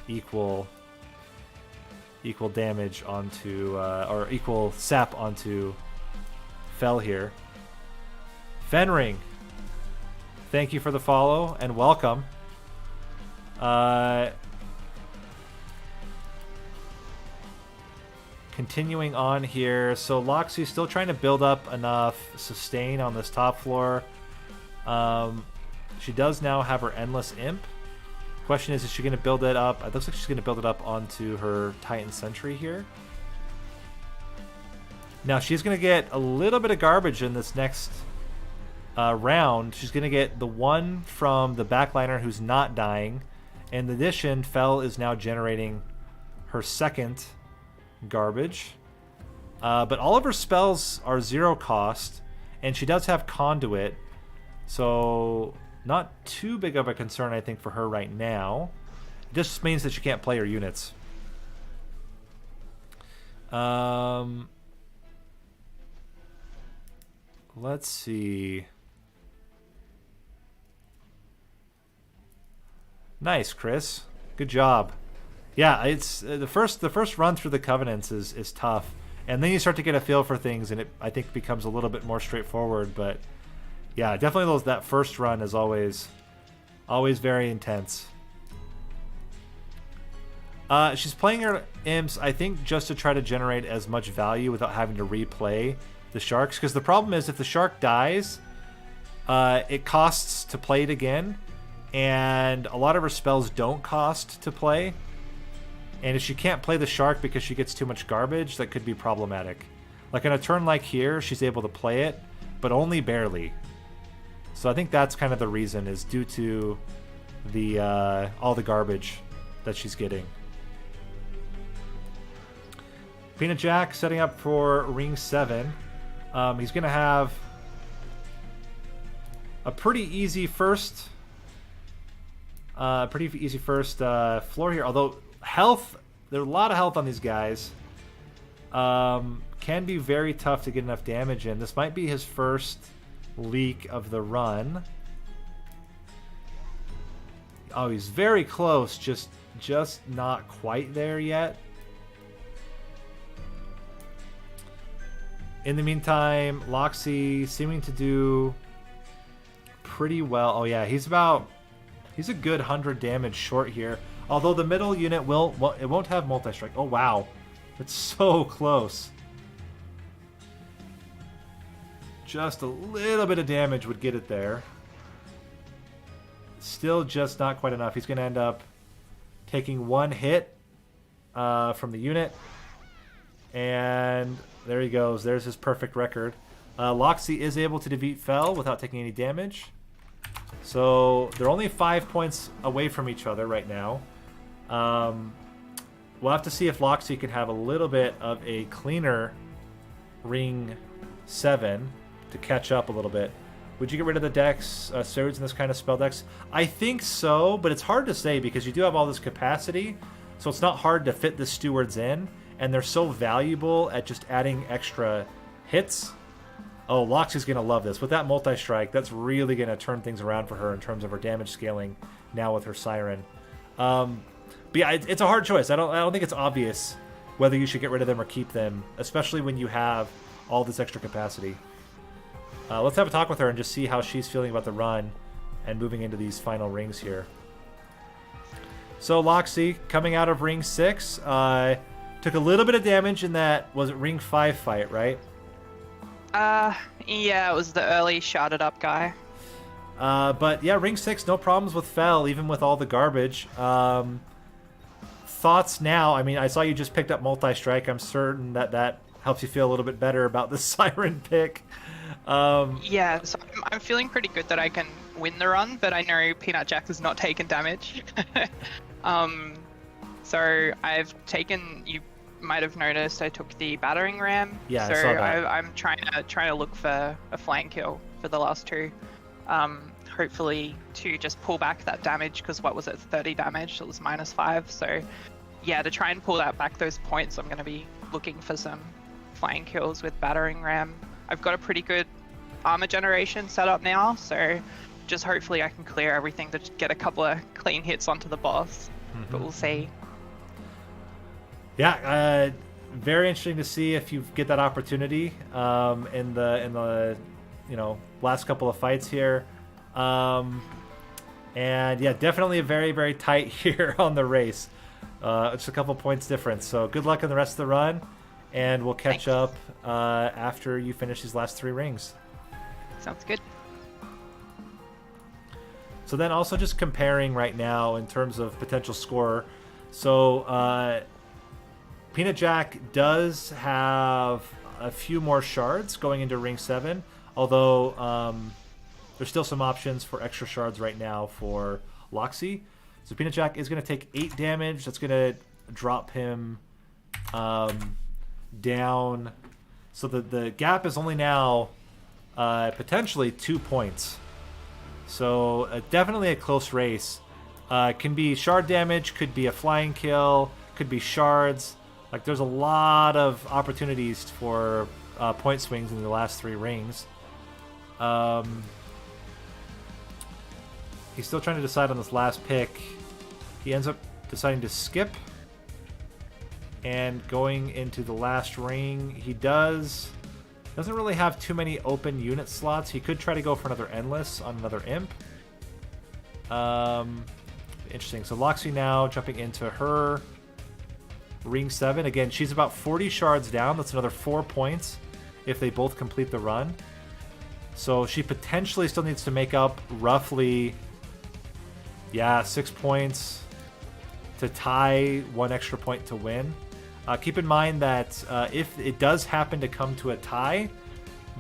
equal damage onto or equal sap onto fell here. Fenring, thank you for the follow and welcome. Continuing on here, so Loxi's still trying to build up enough sustain on this top floor. She does now have her Endless Imp. Question is she going to build it up? It looks like she's going to build it up onto her Titan Sentry here. Now she's going to get a little bit of garbage in this next round. She's going to get the one from the backliner who's not dying. In addition, Fel is now generating her second garbage. But all of her spells are 0 cost, and she does have Conduit. So not too big of a concern, I think, for her right now. Just means that she can't play her units. Let's see. Nice, Chris. Good job. Yeah, it's the first run through the Covenants is tough, and then you start to get a feel for things, and it I think becomes a little bit more straightforward. But yeah, definitely that first run is always very intense. She's playing her imps, I think, just to try to generate as much value without having to replay the sharks. Because the problem is, if the shark dies, it costs to play it again, and a lot of her spells don't cost to play. And if she can't play the shark because she gets too much garbage, that could be problematic. Like on a turn like here, she's able to play it, but only barely. So I think that's kind of the reason, is due to the all the garbage that she's getting. PeanutJack setting up for Ring 7. He's going to have a pretty easy first floor here. Although health, there's a lot of health on these guys. Can be very tough to get enough damage in. This might be his first leak of the run. Oh, he's very close, just not quite there yet. In the meantime, Loxi seeming to do pretty well. Oh yeah, he's a good 100 damage short here. Although the middle unit won't have multi-strike. Oh wow, it's so close. Just a little bit of damage would get it there. Still just not quite enough. He's going to end up taking one hit from the unit. And there he goes. There's his perfect record. Loxi is able to defeat Fel without taking any damage. So they're only 5 points away from each other right now. We'll have to see if Loxi can have a little bit of a cleaner Ring 7 to catch up a little bit. Would you get rid of the decks, swords in this kind of spell decks? I think so, but it's hard to say because you do have all this capacity, so it's not hard to fit the stewards in, and they're so valuable at just adding extra hits. Oh, Loxi's going to love this. With that multi-strike, that's really going to turn things around for her in terms of her damage scaling now with her Siren. But yeah, it's a hard choice. I don't think it's obvious whether you should get rid of them or keep them, especially when you have all this extra capacity. Let's have a talk with her and just see how she's feeling about the run and moving into these final rings here. So Loxi, coming out of Ring 6, took a little bit of damage in that, was it Ring 5 fight, right? Yeah, it was the early sharded up guy. But yeah, Ring 6, no problems with Fel, even with all the garbage. Thoughts now? I mean, I saw you just picked up multi-strike. I'm certain that helps you feel a little bit better about the Siren pick. Yeah, so I'm feeling pretty good that I can win the run, but I know PeanutJack has not taken damage. So I've taken, you might have noticed, I took the battering ram. Yeah, so I saw that. I'm trying to look for a flank kill for the last two. Hopefully to just pull back that damage, because what was it, 30 damage? It was -5. So yeah, to try and pull that back those points, I'm going to be looking for some flank kills with battering ram. I've got a pretty good armor generation set up now, so just hopefully I can clear everything to get a couple of clean hits onto the boss. But we'll see. Yeah, very interesting to see if you get that opportunity in the last couple of fights here. And yeah, definitely a very, very tight here on the race. It's a couple points difference. So good luck in the rest of the run, and we'll catch up after you finish these last 3 rings. Sounds good. So then also just comparing right now in terms of potential score. So PeanutJack does have a few more shards going into Ring 7, although there's still some options for extra shards right now for Loxi. So PeanutJack is going to take 8 damage. That's going to drop him down. So the gap is only now potentially 2 points. So definitely a close race. Can be shard damage, could be a flying kill, could be shards. Like, there's a lot of opportunities for point swings in the last 3 rings. He's still trying to decide on this last pick. He ends up deciding to skip. And going into the last ring, he doesn't really have too many open unit slots. He could try to go for another Endless on another Imp. Interesting. So Loxi now jumping into her ring 7. Again, she's about 40 shards down. That's another 4 points if they both complete the run. So she potentially still needs to make up roughly, 6 points to tie 1 extra point to win. Keep in mind that if it does happen to come to a tie,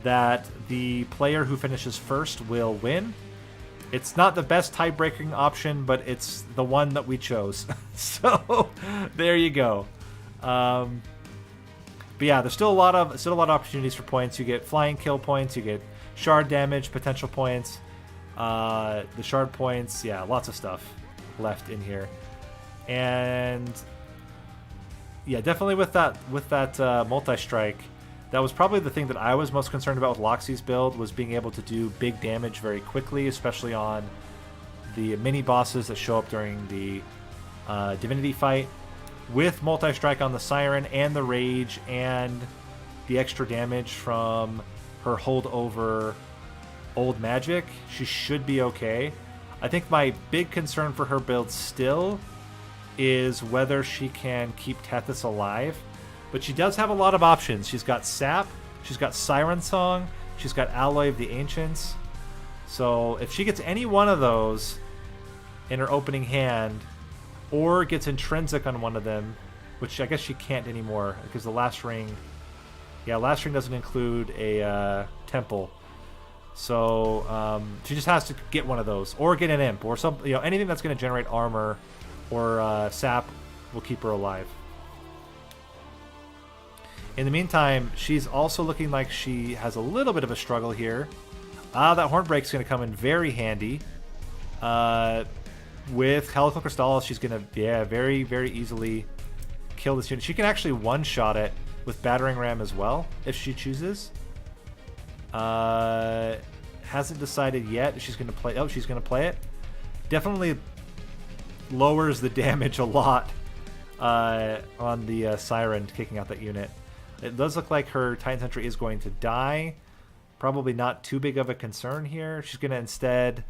that the player who finishes first will win. It's not the best tie-breaking option, but it's the one that we chose. So there you go. But yeah, there's still a lot of opportunities for points. You get flying kill points, you get shard damage potential points, the shard points. Yeah, lots of stuff left in here, and yeah, definitely with that multi-strike, that was probably the thing that I was most concerned about with Loxi's build, was being able to do big damage very quickly, especially on the mini bosses that show up during the Divinity fight. With multi-strike on the Siren and the Rage and the extra damage from her hold over old magic, she should be okay. I think my big concern for her build still is whether she can keep Tethys alive. But she does have a lot of options. She's got Sap, she's got Siren Song, she's got Alloy of the Ancients. So if she gets any one of those in her opening hand, or gets Intrinsic on one of them, which I guess she can't anymore because the last ring, last ring doesn't include a temple. So she just has to get one of those, or get an Imp, or anything that's going to generate armor or Sap will keep her alive. In the meantime, she's also looking like she has a little bit of a struggle here. That Hornbreak's going to come in very handy. With Helical Crystallis, she's going to, very, very easily kill this unit. She can actually one-shot it with Battering Ram as well, if she chooses. Hasn't decided yet if she's going to play... Oh, she's going to play it. Definitely lowers the damage a lot on the Siren kicking out that unit. It does look like her Titan Sentry is going to die. Probably not too big of a concern here. She's going to instead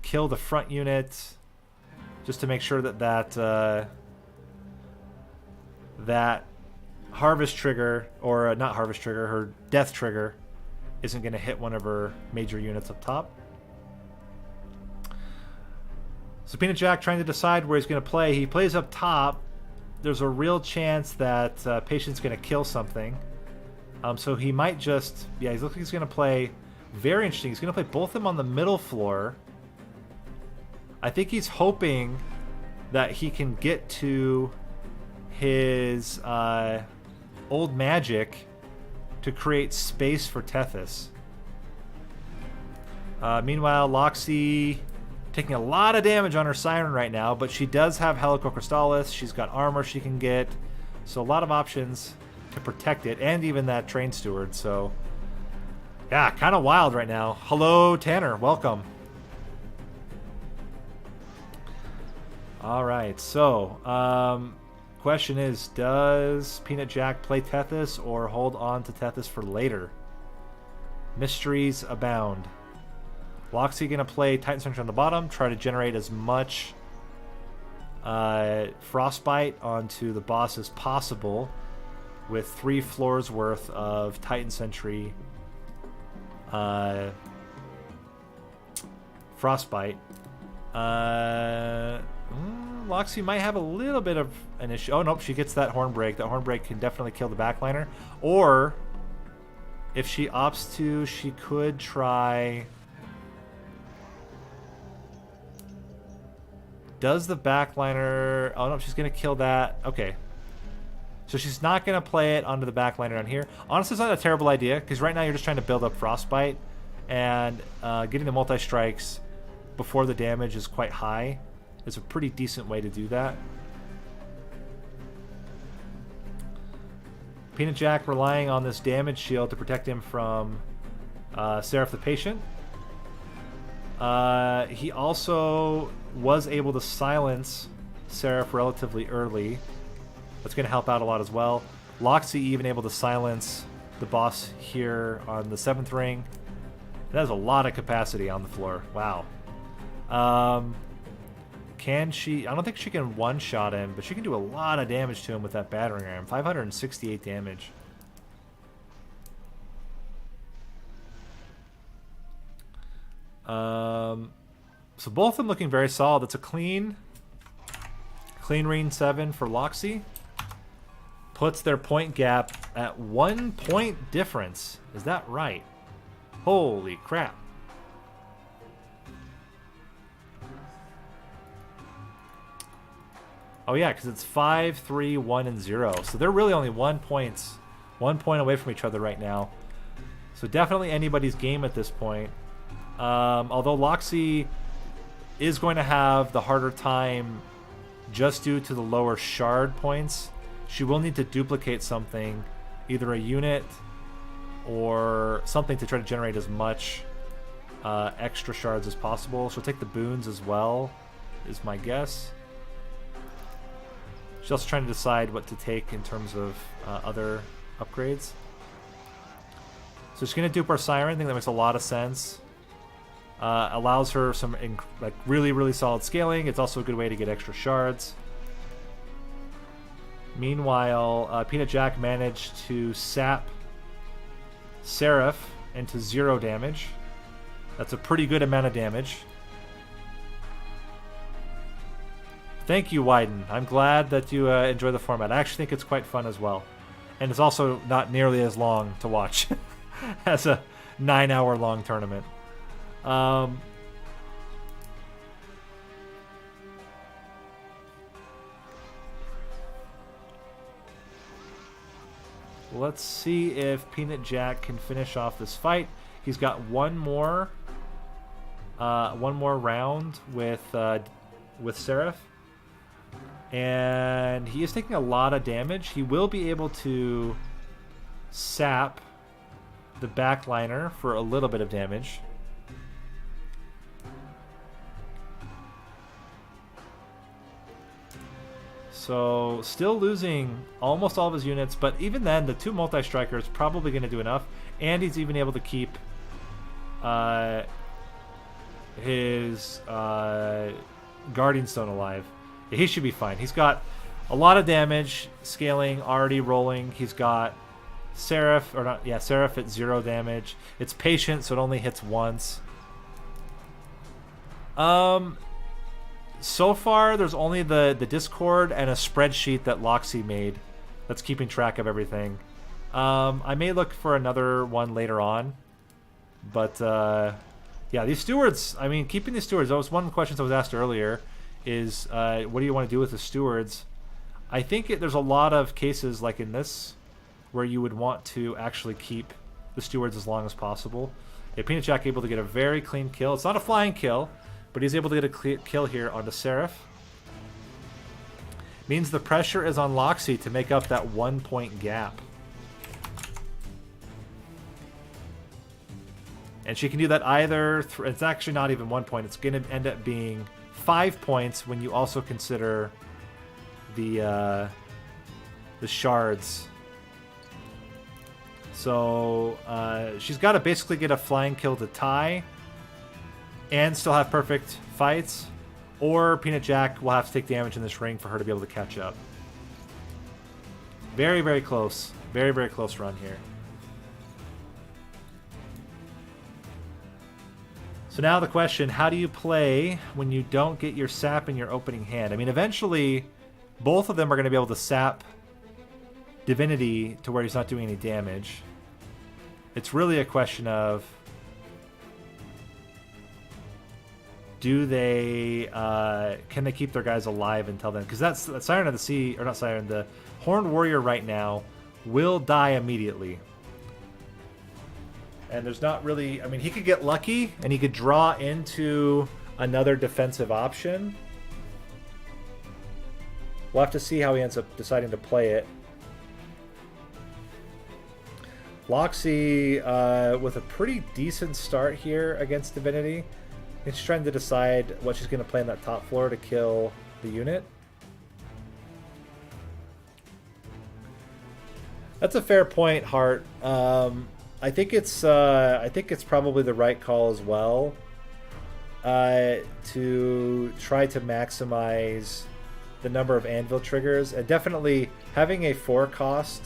kill the front unit just to make sure that Harvest Trigger, or not Harvest Trigger, her Death Trigger isn't going to hit one of her major units up top. So PeanutJack trying to decide where he's going to play. He plays up top. There's a real chance that Patient's going to kill something. So he might just... Yeah, he looks like he's going to play... Very interesting. He's going to play both of them on the middle floor. I think he's hoping that he can get to his old magic to create space for Tethys. Meanwhile, Loxi taking a lot of damage on her Siren right now, but she does have Helical Crystallis. She's got armor she can get. So a lot of options to protect it, and even that Train Steward. So, yeah, kind of wild right now. Hello, Tanner. Welcome. All right, so question is, does PeanutJack play Tethys or hold on to Tethys for later? Mysteries abound. Loxi going to play Titan Sentry on the bottom, try to generate as much Frostbite onto the boss as possible with 3 floors worth of Titan Sentry Frostbite. Loxi might have a little bit of an issue. Oh, nope, she gets that Hornbreak. That Hornbreak can definitely kill the backliner. Or, if she opts to, she could try... Does the backliner... Oh, no, she's going to kill that. Okay. So she's not going to play it onto the backliner down here. Honestly, it's not a terrible idea, because right now you're just trying to build up Frostbite, and getting the multi-strikes before the damage is quite high is a pretty decent way to do that. PeanutJack relying on this damage shield to protect him from Seraph the Patient. He also was able to silence Seraph relatively early. That's going to help out a lot as well. Loxi even able to silence the boss here on the 7th ring. That has a lot of capacity on the floor. Wow. Can she... I don't think she can one-shot him, but she can do a lot of damage to him with that battering ram. 568 damage. So both of them looking very solid. That's a clean ring 7 for Loxi. Puts their point gap at 1 point difference. Is that right? Holy crap. Oh yeah, because it's 5, 3, 1, and 0. So they're really only 1 point away from each other right now. So definitely anybody's game at this point. Although Loxi is going to have the harder time just due to the lower shard points. She will need to duplicate something, either a unit or something to try to generate as much extra shards as possible. She'll take the boons as well, is my guess. She's also trying to decide what to take in terms of other upgrades. So she's going to dupe our Siren. I think that makes a lot of sense. Allows her some like really solid scaling. It's also a good way to get extra shards. Meanwhile, PeanutJack managed to sap Seraph into 0 damage. That's a pretty good amount of damage. Thank you, Wyden. I'm glad that you enjoy the format. I actually think it's quite fun as well. And it's also not nearly as long to watch as a 9-hour-long tournament. Let's see if PeanutJack can finish off this fight. He's got one more round with Seraph, and he is taking a lot of damage. He will be able to sap the backliner for a little bit of damage. So still losing almost all of his units, but even then the 2 multi-strikers probably going to do enough, and he's even able to keep his Guardian Stone alive. Yeah, he should be fine. He's got a lot of damage, scaling already rolling. He's got Seraph, or not, yeah, Seraph at 0 damage. It's patient, so it only hits once. So far, there's only the Discord and a spreadsheet that Loxi made that's keeping track of everything. I may look for another one later on. But, yeah, these stewards, I mean, keeping the stewards, that was one of the questions I was asked earlier, is what do you want to do with the stewards? I think there's a lot of cases, like in this, where you would want to actually keep the stewards as long as possible. Yeah, PeanutJack able to get a very clean kill. It's not a flying kill, but he's able to get a kill here onto Seraph. Means the pressure is on Loxi to make up that 1 point gap. And she can do that either... it's actually not even 1 point. It's going to end up being 5 points when you also consider the shards. So she's got to basically get a flying kill to tie and still have perfect fights, or PeanutJack will have to take damage in this ring for her to be able to catch up. Very, very close. Very, very close run here. So now the question, how do you play when you don't get your sap in your opening hand? I mean, eventually, both of them are going to be able to sap Divinity to where he's not doing any damage. It's really a question of, do they, can they keep their guys alive until then? Because that's Siren of the Sea, or not Siren, the Horned Warrior right now will die immediately. And there's not really, I mean, he could get lucky and he could draw into another defensive option. We'll have to see how he ends up deciding to play it. Loxi with a pretty decent start here against Divinity. And she's trying to decide what she's going to play on that top floor to kill the unit. That's a fair point, Hart. I think it's probably the right call as well. To try to maximize the number of anvil triggers, and definitely having a 4-cost,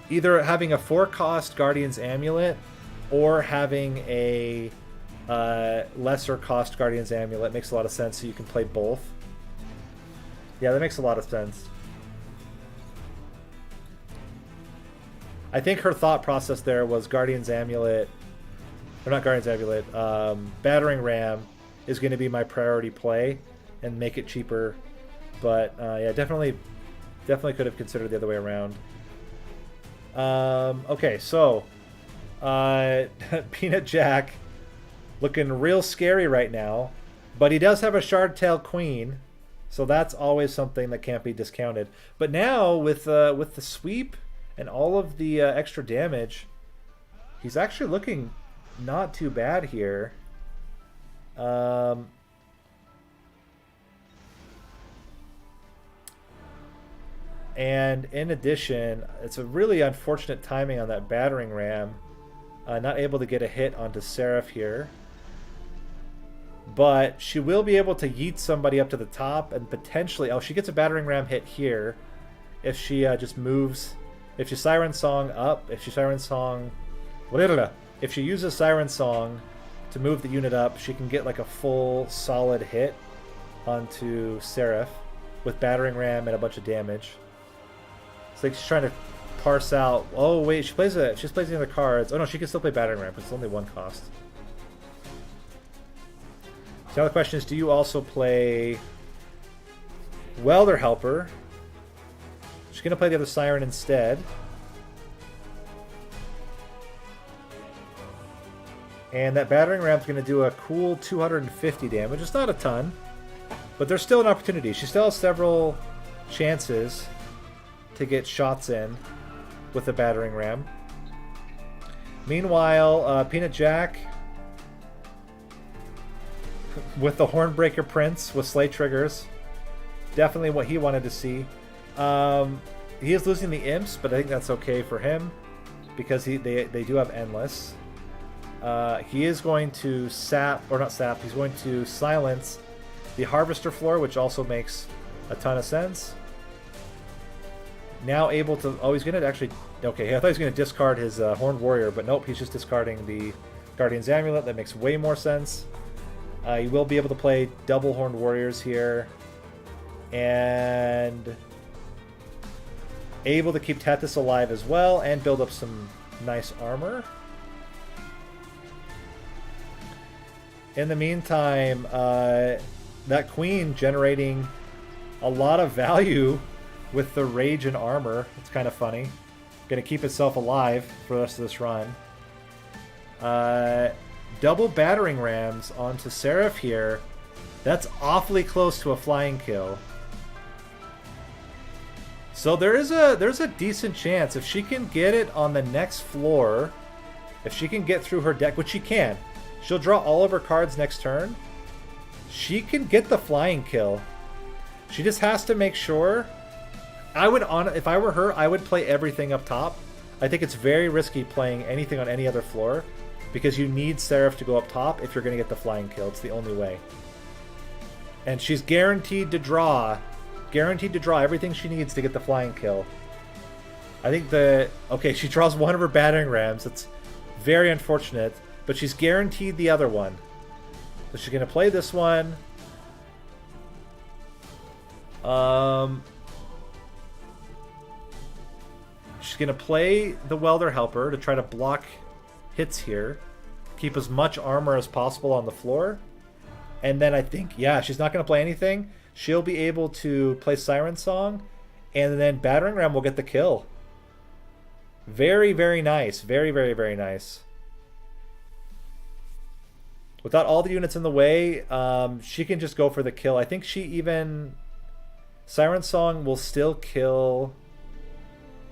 either having a 4-cost Guardian's Amulet or having a lesser cost Guardian's Amulet makes a lot of sense, so you can play both. Yeah, that makes a lot of sense. I think her thought process there was Guardian's Amulet, or not Guardian's Amulet, Battering Ram is going to be my priority play and make it cheaper. But yeah, definitely could have considered the other way around. Okay, so PeanutJack looking real scary right now, but he does have a Shardtail Queen, so that's always something that can't be discounted. But now with the sweep and all of the extra damage, he's actually looking not too bad here. And in addition, it's a really unfortunate timing on that Battering Ram. Not able to get a hit onto Seraph here. But she will be able to yeet somebody up to the top and potentially... Oh, she gets a Battering Ram hit here if she just moves... If she Siren Song up, if she Siren Song... If she uses Siren Song to move the unit up, she can get like a full solid hit onto Seraph with Battering Ram and a bunch of damage. It's like she's trying to parse out... Oh, wait, she's placing the cards. Oh, no, she can still play Battering Ram, but it's only 1 cost. So now the question is, do you also play Welder Helper? She's going to play the other Siren instead. And that Battering Ram's going to do a cool 250 damage. It's not a ton, but there's still an opportunity. She still has several chances to get shots in with the Battering Ram. Meanwhile, PeanutJack with the Hornbreaker Prince with Slay Triggers. Definitely what he wanted to see. He is losing the Imps, but I think that's okay for him because they do have Endless. He is going to he's going to silence the Harvester floor, which also makes a ton of sense. Now able to... Oh, he's going to actually... Okay, I thought he was going to discard his Horned Warrior, but nope, he's just discarding the Guardian's Amulet. That makes way more sense. He will be able to play double Horned Warriors here. And able to keep Tethys alive as well and build up some nice armor. In the meantime, that Queen generating a lot of value with the Rage and Armor. It's kind of funny. Going to keep itself alive for the rest of this run. Double Battering Rams onto Seraph here. That's awfully close to a flying kill. So there's a decent chance if she can get it on the next floor, if she can get through her deck, which she can. She'll draw all of her cards next turn. She can get the flying kill. She just has to make sure. If I were her, I would play everything up top. I think it's very risky playing anything on any other floor because you need Seraph to go up top if you're going to get the flying kill. It's the only way. And she's guaranteed to draw everything she needs to get the flying kill. I think okay, she draws one of her Battering Rams. It's very unfortunate, but she's guaranteed the other one. So she's going to play this one. She's going to play the Welder Helper to try to block hits here. Keep as much armor as possible on the floor. And then I think, yeah, she's not going to play anything. She'll be able to play Siren Song. And then Battering Ram will get the kill. Very, very nice. Very, very, very nice. Without all the units in the way, she can just go for the kill. I think she even... Siren Song will still kill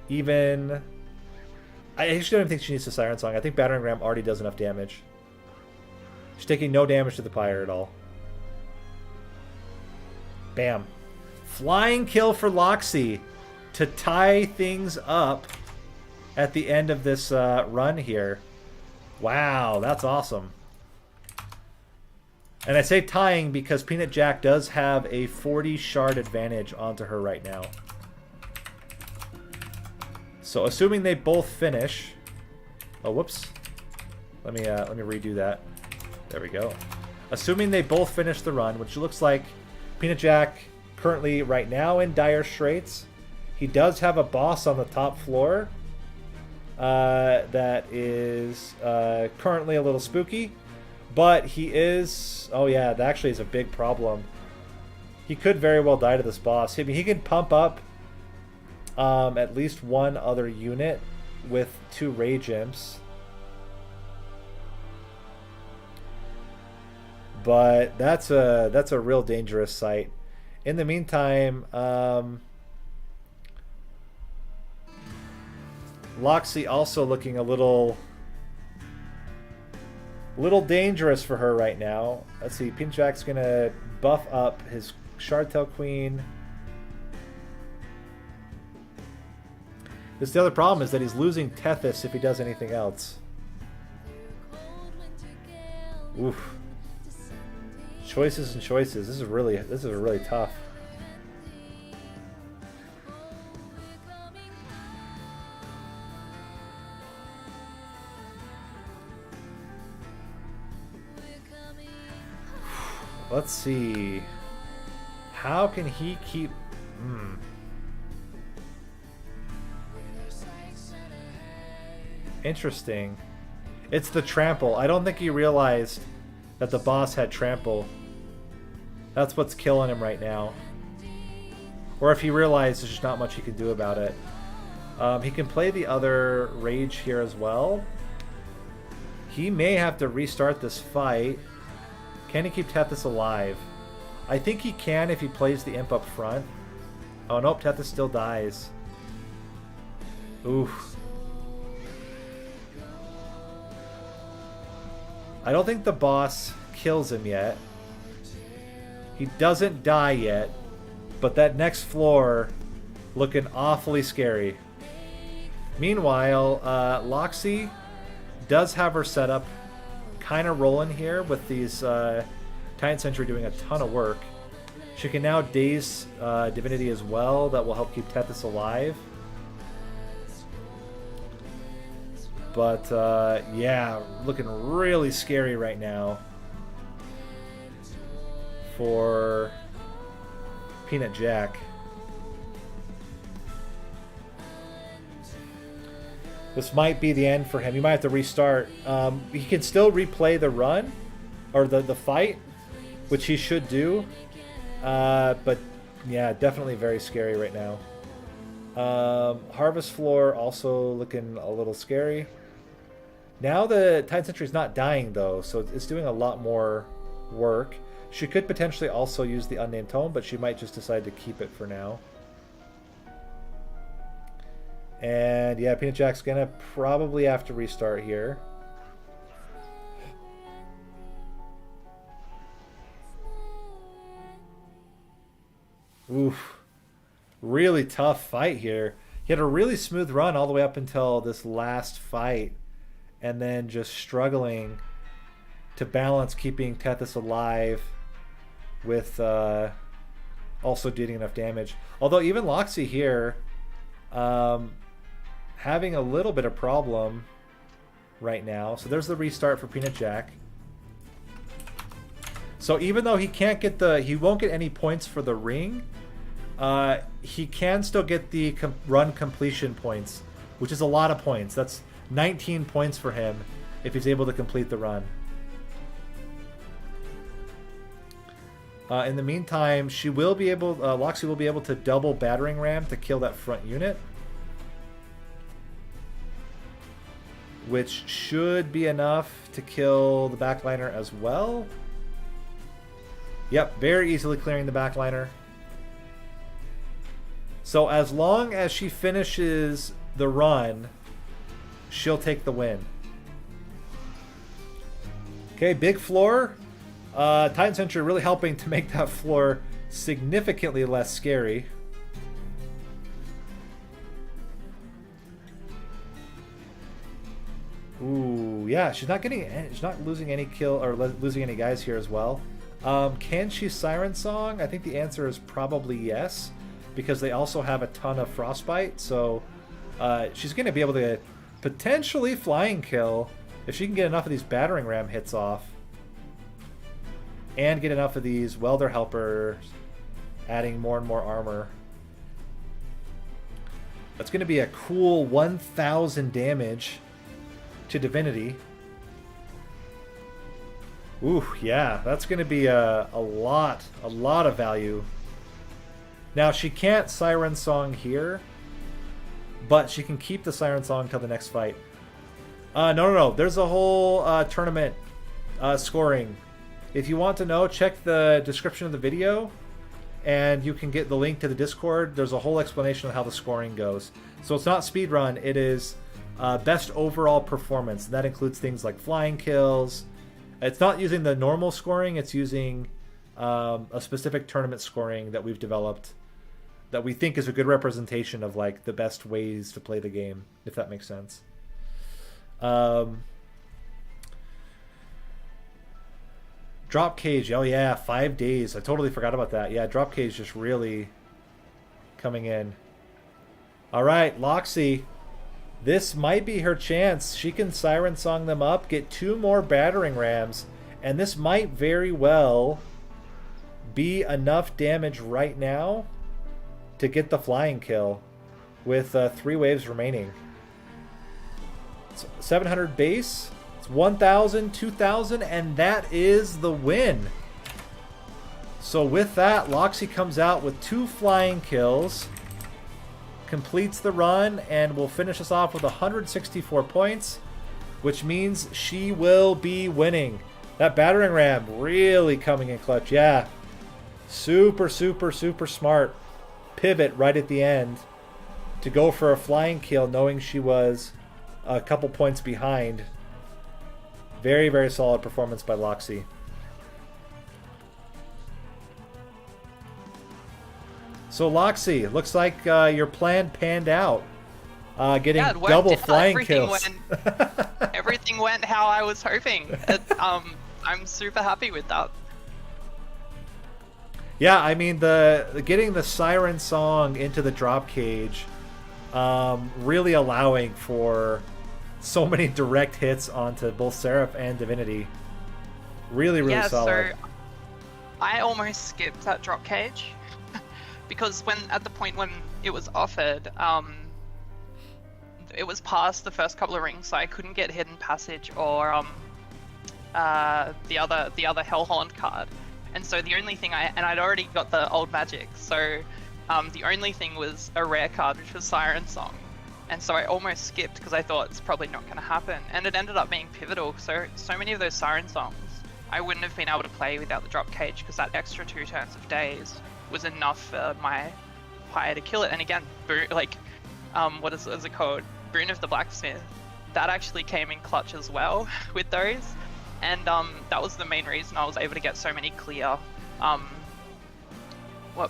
even... I actually don't even think she needs to Siren Song. I think Battering Ram already does enough damage. She's taking no damage to the Pyre at all. Bam. Flying kill for Loxi to tie things up at the end of this run here. Wow, that's awesome. And I say tying because PeanutJack does have a 40 shard advantage onto her right now. So assuming they both finish... Oh, whoops. Let me redo that. There we go. Assuming they both finish the run, which looks like PeanutJack currently right now in dire straits. He does have a boss on the top floor that is currently a little spooky. But he is... Oh yeah, that actually is a big problem. He could very well die to this boss. I mean, he can pump up at least one other unit with 2 Rage Imps. But that's a real dangerous sight. In the meantime, Loxi also looking a little dangerous for her right now. Let's see, PeanutJack's gonna buff up his Shardtail Queen. This is the other problem, is that he's losing Tethys if he does anything else. Oof. Choices and choices. This is really tough. Let's see. How can he keep... Interesting. It's the trample. I don't think he realized that the boss had trample. That's what's killing him right now. Or if he realized, there's just not much he can do about it. He can play the other Rage here as well. He may have to restart this fight. Can he keep Tethys alive? I think he can if he plays the Imp up front. Oh nope, Tethys still dies. Oof. I don't think the boss kills him yet. He doesn't die yet, but that next floor looking awfully scary. Meanwhile, Loxi does have her setup kind of rolling here with these Titan Sentry doing a ton of work. She can now daze Divinity as well. That will help keep Tethys alive. But yeah, looking really scary right now for PeanutJack. This might be the end for him. He might have to restart. He can still replay the run or the fight, which he should do. But yeah, definitely very scary right now. Harvest Floor also looking a little scary. Now the Titan Sentry is not dying though, so it's doing a lot more work. She could potentially also use the Unnamed Tome, but she might just decide to keep it for now. And yeah, PeanutJack's gonna probably have to restart here. Oof. Really tough fight here. He had a really smooth run all the way up until this last fight, and then just struggling to balance keeping Tethys alive with also dealing enough damage. Although even Loxi here having a little bit of problem right now. So there's the restart for PeanutJack. So even though he can't get he won't get any points for the ring, he can still get the run completion points, which is a lot of points. That's 19 points for him if he's able to complete the run. In the meantime, she will be able, Loxi will be able to double Battering Ram to kill that front unit. which should be enough to kill the backliner as well. Yep, very easily clearing the backliner. So as long as she finishes the run, she'll take the win. Okay, big floor. Titan Sentry really helping to make that floor significantly less scary. Ooh, yeah, she's not losing any kill or losing any guys here as well. Can she Siren Song? I think the answer is probably yes, because they also have a ton of Frostbite. So she's going to be able to potentially flying kill if she can get enough of these battering ram hits off, and get enough of these welder helpers adding more and more armor. That's going to be a cool 1,000 damage to Divinity. Ooh, yeah, that's going to be a lot of value. Now, she can't Siren Song here, but she can keep the Siren Song till the next fight. No. There's a whole tournament scoring. If you want to know, check the description of the video, and you can get the link to the Discord. There's a whole explanation of how the scoring goes. So it's not speedrun, it is best overall performance. And that includes things like flying kills. It's not using the normal scoring, it's using a specific tournament scoring that we've developed that we think is a good representation of like the best ways to play the game, if that makes sense. Drop cage, oh yeah, 5 days. I totally forgot about that. Yeah, drop cage just really coming in. All right, Loxi. This might be her chance. She can Siren Song them up, get 2 more battering rams, and this might very well be enough damage right now to get the flying kill with 3 waves remaining. It's 700 base. 1,000, 2,000, and that is the win. So with that, Loxi comes out with 2 flying kills, completes the run, and will finish us off with 164 points, which means she will be winning. That battering ram really coming in clutch. Yeah, super smart pivot right at the end to go for a flying kill, knowing she was a couple points behind. Very solid performance by Loxi. So Loxi, looks like your plan panned out. Getting double flying kills. Everything went how I was hoping. I'm super happy with that. Yeah, I mean getting the Siren Song into the drop cage, really allowing for so many direct hits onto both Seraph and Divinity. Really solid. So I almost skipped that drop cage because at the point when it was offered, it was past the first couple of rings, so I couldn't get Hidden Passage or the other Hellhorn card. And so the only thing I'd already got the old magic, so the only thing was a rare card, which was Siren Song. And so I almost skipped because I thought it's probably not going to happen. And it ended up being pivotal. So many of those Siren Songs, I wouldn't have been able to play without the drop cage because that extra 2 turns of days was enough for my Pyre to kill it. And again, what is it called? Boon of the Blacksmith. That actually came in clutch as well with those. And that was the main reason I was able to get so many clear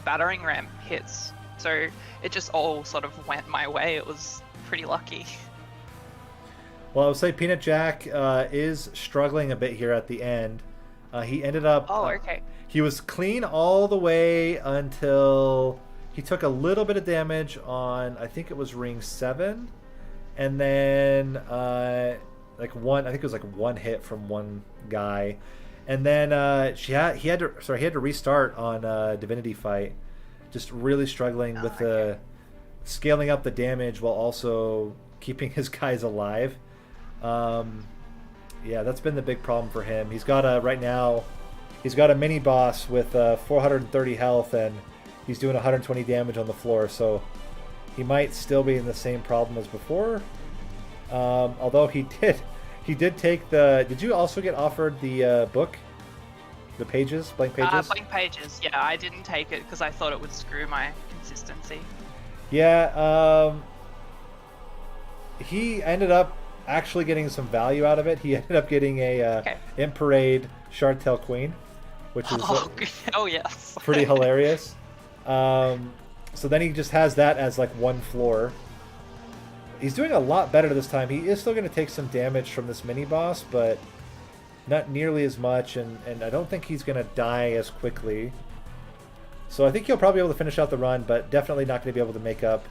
battering ram hits. So it just all sort of went my way. It was pretty lucky. Well, I would say PeanutJack is struggling a bit here at the end. He ended up... Oh, okay. He was clean all the way until he took a little bit of damage on, I think it was ring 7. And then I think it was like 1 hit from one guy. And then he had to restart on Divinity fight. Just really struggling with the scaling up the damage while also keeping his guys alive. Yeah, that's been the big problem for him. He's got right now he's got a mini boss with 430 health, and he's doing 120 damage on the floor. So he might still be in the same problem as before. Although he did take the. Did you also get offered the book, the pages, blank pages? Blank pages. Yeah, I didn't take it because I thought it would screw my consistency. Yeah. He ended up actually getting some value out of it. He ended up getting a In Parade Shardtail Queen, which is oh yes, pretty hilarious. So then he just has that as like one floor. He's doing a lot better this time. He is still going to take some damage from this mini boss, but not nearly as much, and I don't think he's going to die as quickly. So I think he'll probably be able to finish out the run, but definitely not going to be able to make up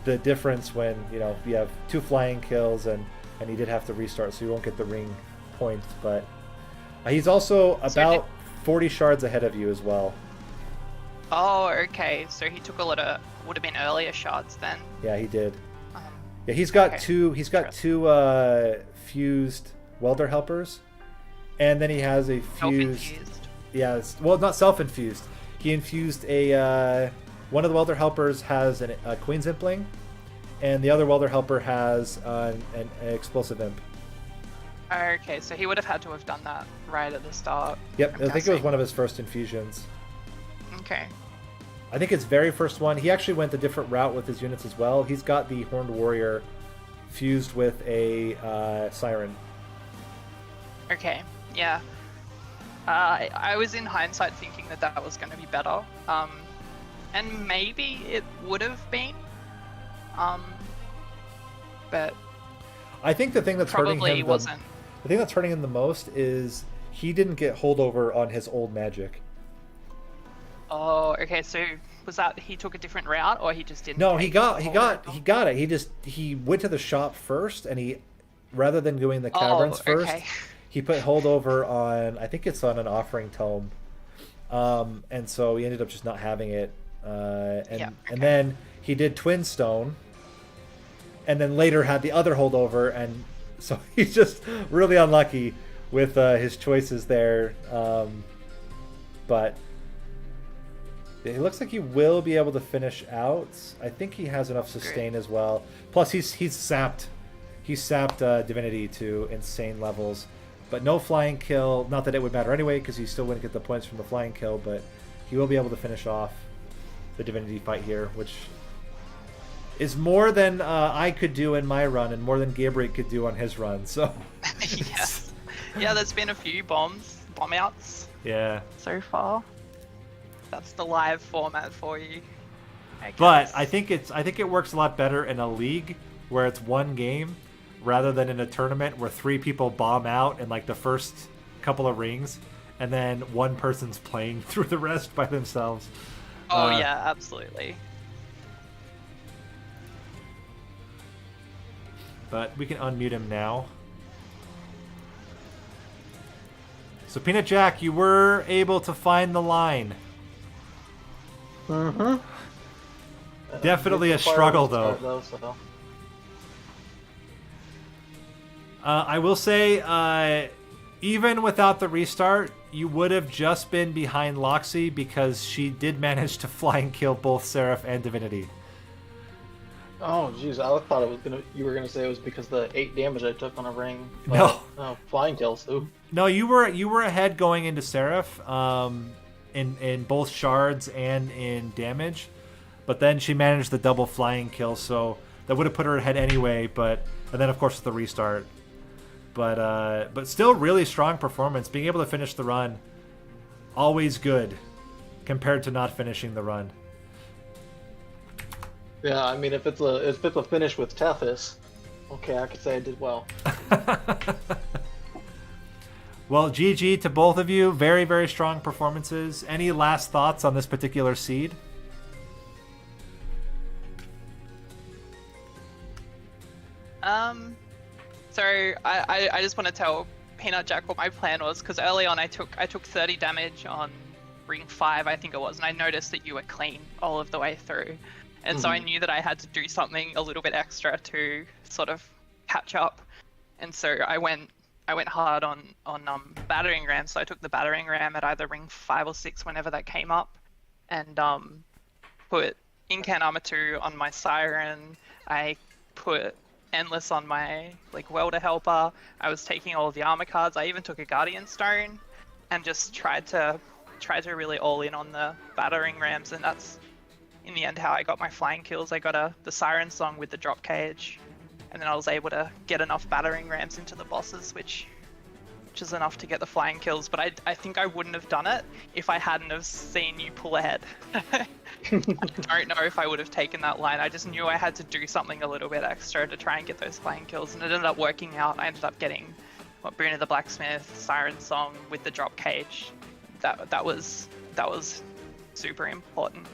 the difference when you have 2 flying kills and he did have to restart, so he won't get the ring points. But he's also about 40 shards ahead of you as well. Oh, okay. So he took a lot of would have been earlier shards then. Yeah, he did. Yeah, he's got two. He's got 2 fused welder helpers, and then he has a fused. Self-infused. Yeah, well, not self-infused. He infused a. One of the welder helpers has a Queen's Impling, and the other welder helper has an explosive imp. Okay, so he would have had to have done that right at the start. Yep, I think it was one of his first infusions. Okay. I think his very first one. He actually went a different route with his units as well. He's got the Horned Warrior fused with a Siren. Okay, yeah. I was in hindsight thinking that was going to be better. And maybe it would have been. But I think the thing that's hurting him wasn't. The thing that's hurting him the most is he didn't get holdover on his old magic. Oh, okay. So was that he took a different route, or he just didn't? No, he got it. He went to the shop first, and he rather than doing the caverns first, he put holdover on. I think it's on an offering tome, and so he ended up just not having it. And then he did Twin Stone, and then later had the other holdover, and so he's just really unlucky with his choices there. But it looks like he will be able to finish out. I think he has enough sustain as well. Plus, he's sapped Divinity to insane levels, but no flying kill. Not that it would matter anyway, because he still wouldn't get the points from the flying kill. But he will be able to finish off the Divinity fight here, which is more than I could do in my run, and more than Gabriel could do on his run. So yeah, there's been a few bomb outs. Yeah. So far. That's the live format for you. But I think it works a lot better in a league where it's one game rather than in a tournament where 3 people bomb out in like the first couple of rings and then one person's playing through the rest by themselves. Oh yeah, absolutely. But we can unmute him now. So PeanutJack, you were able to find the line. Mm-hmm. Definitely a struggle, though. I will say, even without the restart, you would have just been behind Loxi because she did manage to fly and kill both Seraph and Divinity. Oh, jeez, I thought you were gonna say it was because the 8 damage I took on a ring. No. Flying kills too. No, you were ahead going into Seraph, in both shards and in damage, but then she managed the double flying kill, so that would have put her ahead anyway. And then of course the restart. But still really strong performance. Being able to finish the run, always good, compared to not finishing the run. Yeah, I mean, if it's a finish with Tethys, okay, I could say I did well. Well, GG to both of you. Very, very strong performances. Any last thoughts on this particular seed? So I just want to tell PeanutJack what my plan was, because early on I took 30 damage on ring 5, I think it was, and I noticed that you were clean all of the way through. And so I knew that I had to do something a little bit extra to sort of catch up. And so I went hard on battering ram. So I took the battering ram at either ring 5 or 6 whenever that came up, and put Incan Armor 2 on my Siren. I put endless on my like welder helper. I was taking all of the armor cards. I even took a guardian stone, and just tried to really all in on the battering rams, and that's in the end how I got my flying kills. I got the siren song with the drop cage, and then I was able to get enough battering rams into the bosses, which is enough to get the flying kills. But I think I wouldn't have done it if I hadn't have seen you pull ahead. I don't know if I would have taken that line. I just knew I had to do something a little bit extra to try and get those flying kills, and it ended up working out. I ended up getting Bruna the Blacksmith, Siren Song with the drop cage. That was super important.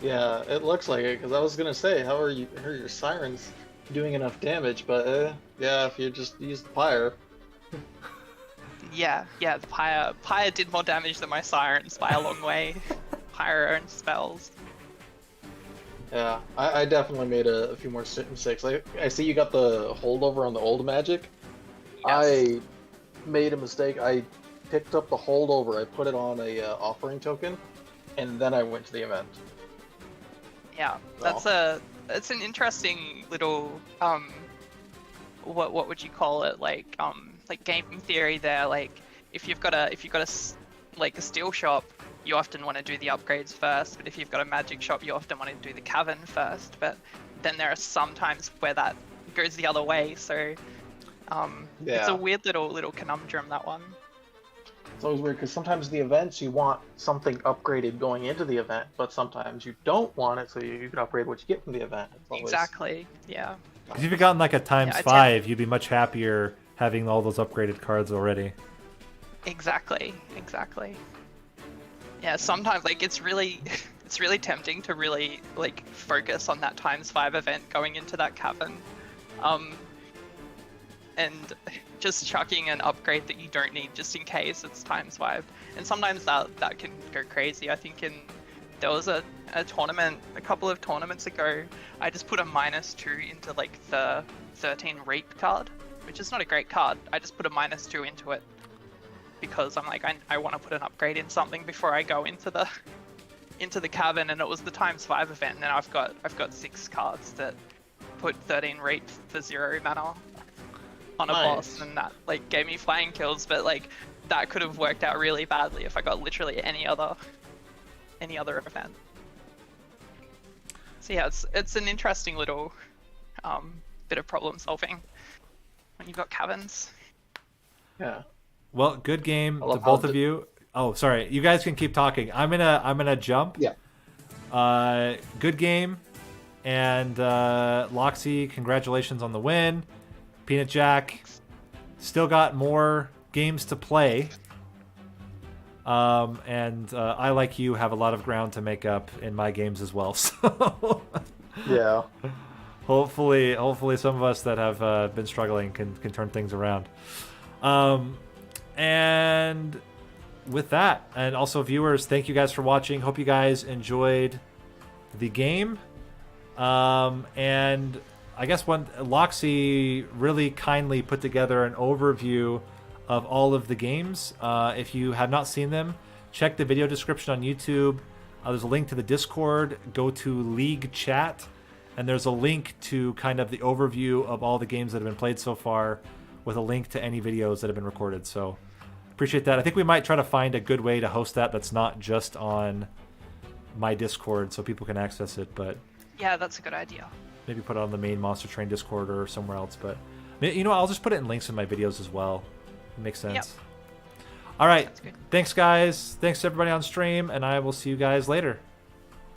Yeah, it looks like it, because I was gonna say, how are your sirens doing enough damage? But yeah, if you just use the pyre. Yeah, the pyre did more damage than my sirens by a long way. Pyre earned spells. Yeah, I definitely made a few more mistakes. I see you got the holdover on the old magic. Yes. I made a mistake. I picked up the holdover. I put it on a offering token, and then I went to the event. Yeah, it's an interesting little what would you call it, like game theory there. Like if you've got a steel shop, you often want to do the upgrades first, but if you've got a magic shop, you often want to do the cavern first. But then there are some times where that goes the other way, so it's a weird little conundrum, that one. It's always weird because sometimes the events you want something upgraded going into the event, but sometimes you don't want it, so you can upgrade what you get from the event. Exactly. Yeah. Because if you gotten like a ×5, you'd be much happier having all those upgraded cards already. Exactly. Yeah, sometimes like it's really tempting to really like focus on that ×5 event going into that cavern, and just chucking an upgrade that you don't need just in case it's ×5. And sometimes that can go crazy. I think there was a tournament a couple of tournaments ago. I just put a -2 into like the 13 Reap card, which is not a great card. I just put a -2 into it because I'm like, I want to put an upgrade in something before I go into the cavern, and it was the ×5 event, and then I've got 6 cards that put 13 Reap for 0 mana on a boss, and that like gave me flying kills. But like that could have worked out really badly if I got literally any other event. So yeah, it's an interesting little bit of problem solving when you've got caverns. Yeah. Well, good game to both of you. Oh, sorry. You guys can keep talking. I'm gonna jump. Yeah. Good game, and Loxi, congratulations on the win. PeanutJack still got more games to play. And I, like you, have a lot of ground to make up in my games as well. So yeah. Hopefully some of us that have been struggling can turn things around. And with that, and also viewers, thank you guys for watching. Hope you guys enjoyed the game. And I guess Loxi really kindly put together an overview of all of the games. If you have not seen them, check the video description on YouTube. There's a link to the Discord. Go to League Chat, and there's a link to kind of the overview of all the games that have been played so far, with a link to any videos that have been recorded. So appreciate that. I think we might try to find a good way to host that's not just on my Discord so people can access it, but yeah, that's a good idea. Maybe put it on the main Monster Train Discord or somewhere else. But you know, I'll just put it in links in my videos as well. It makes sense. Yep. All right. Thanks, guys. Thanks to everybody on stream, and I will see you guys later.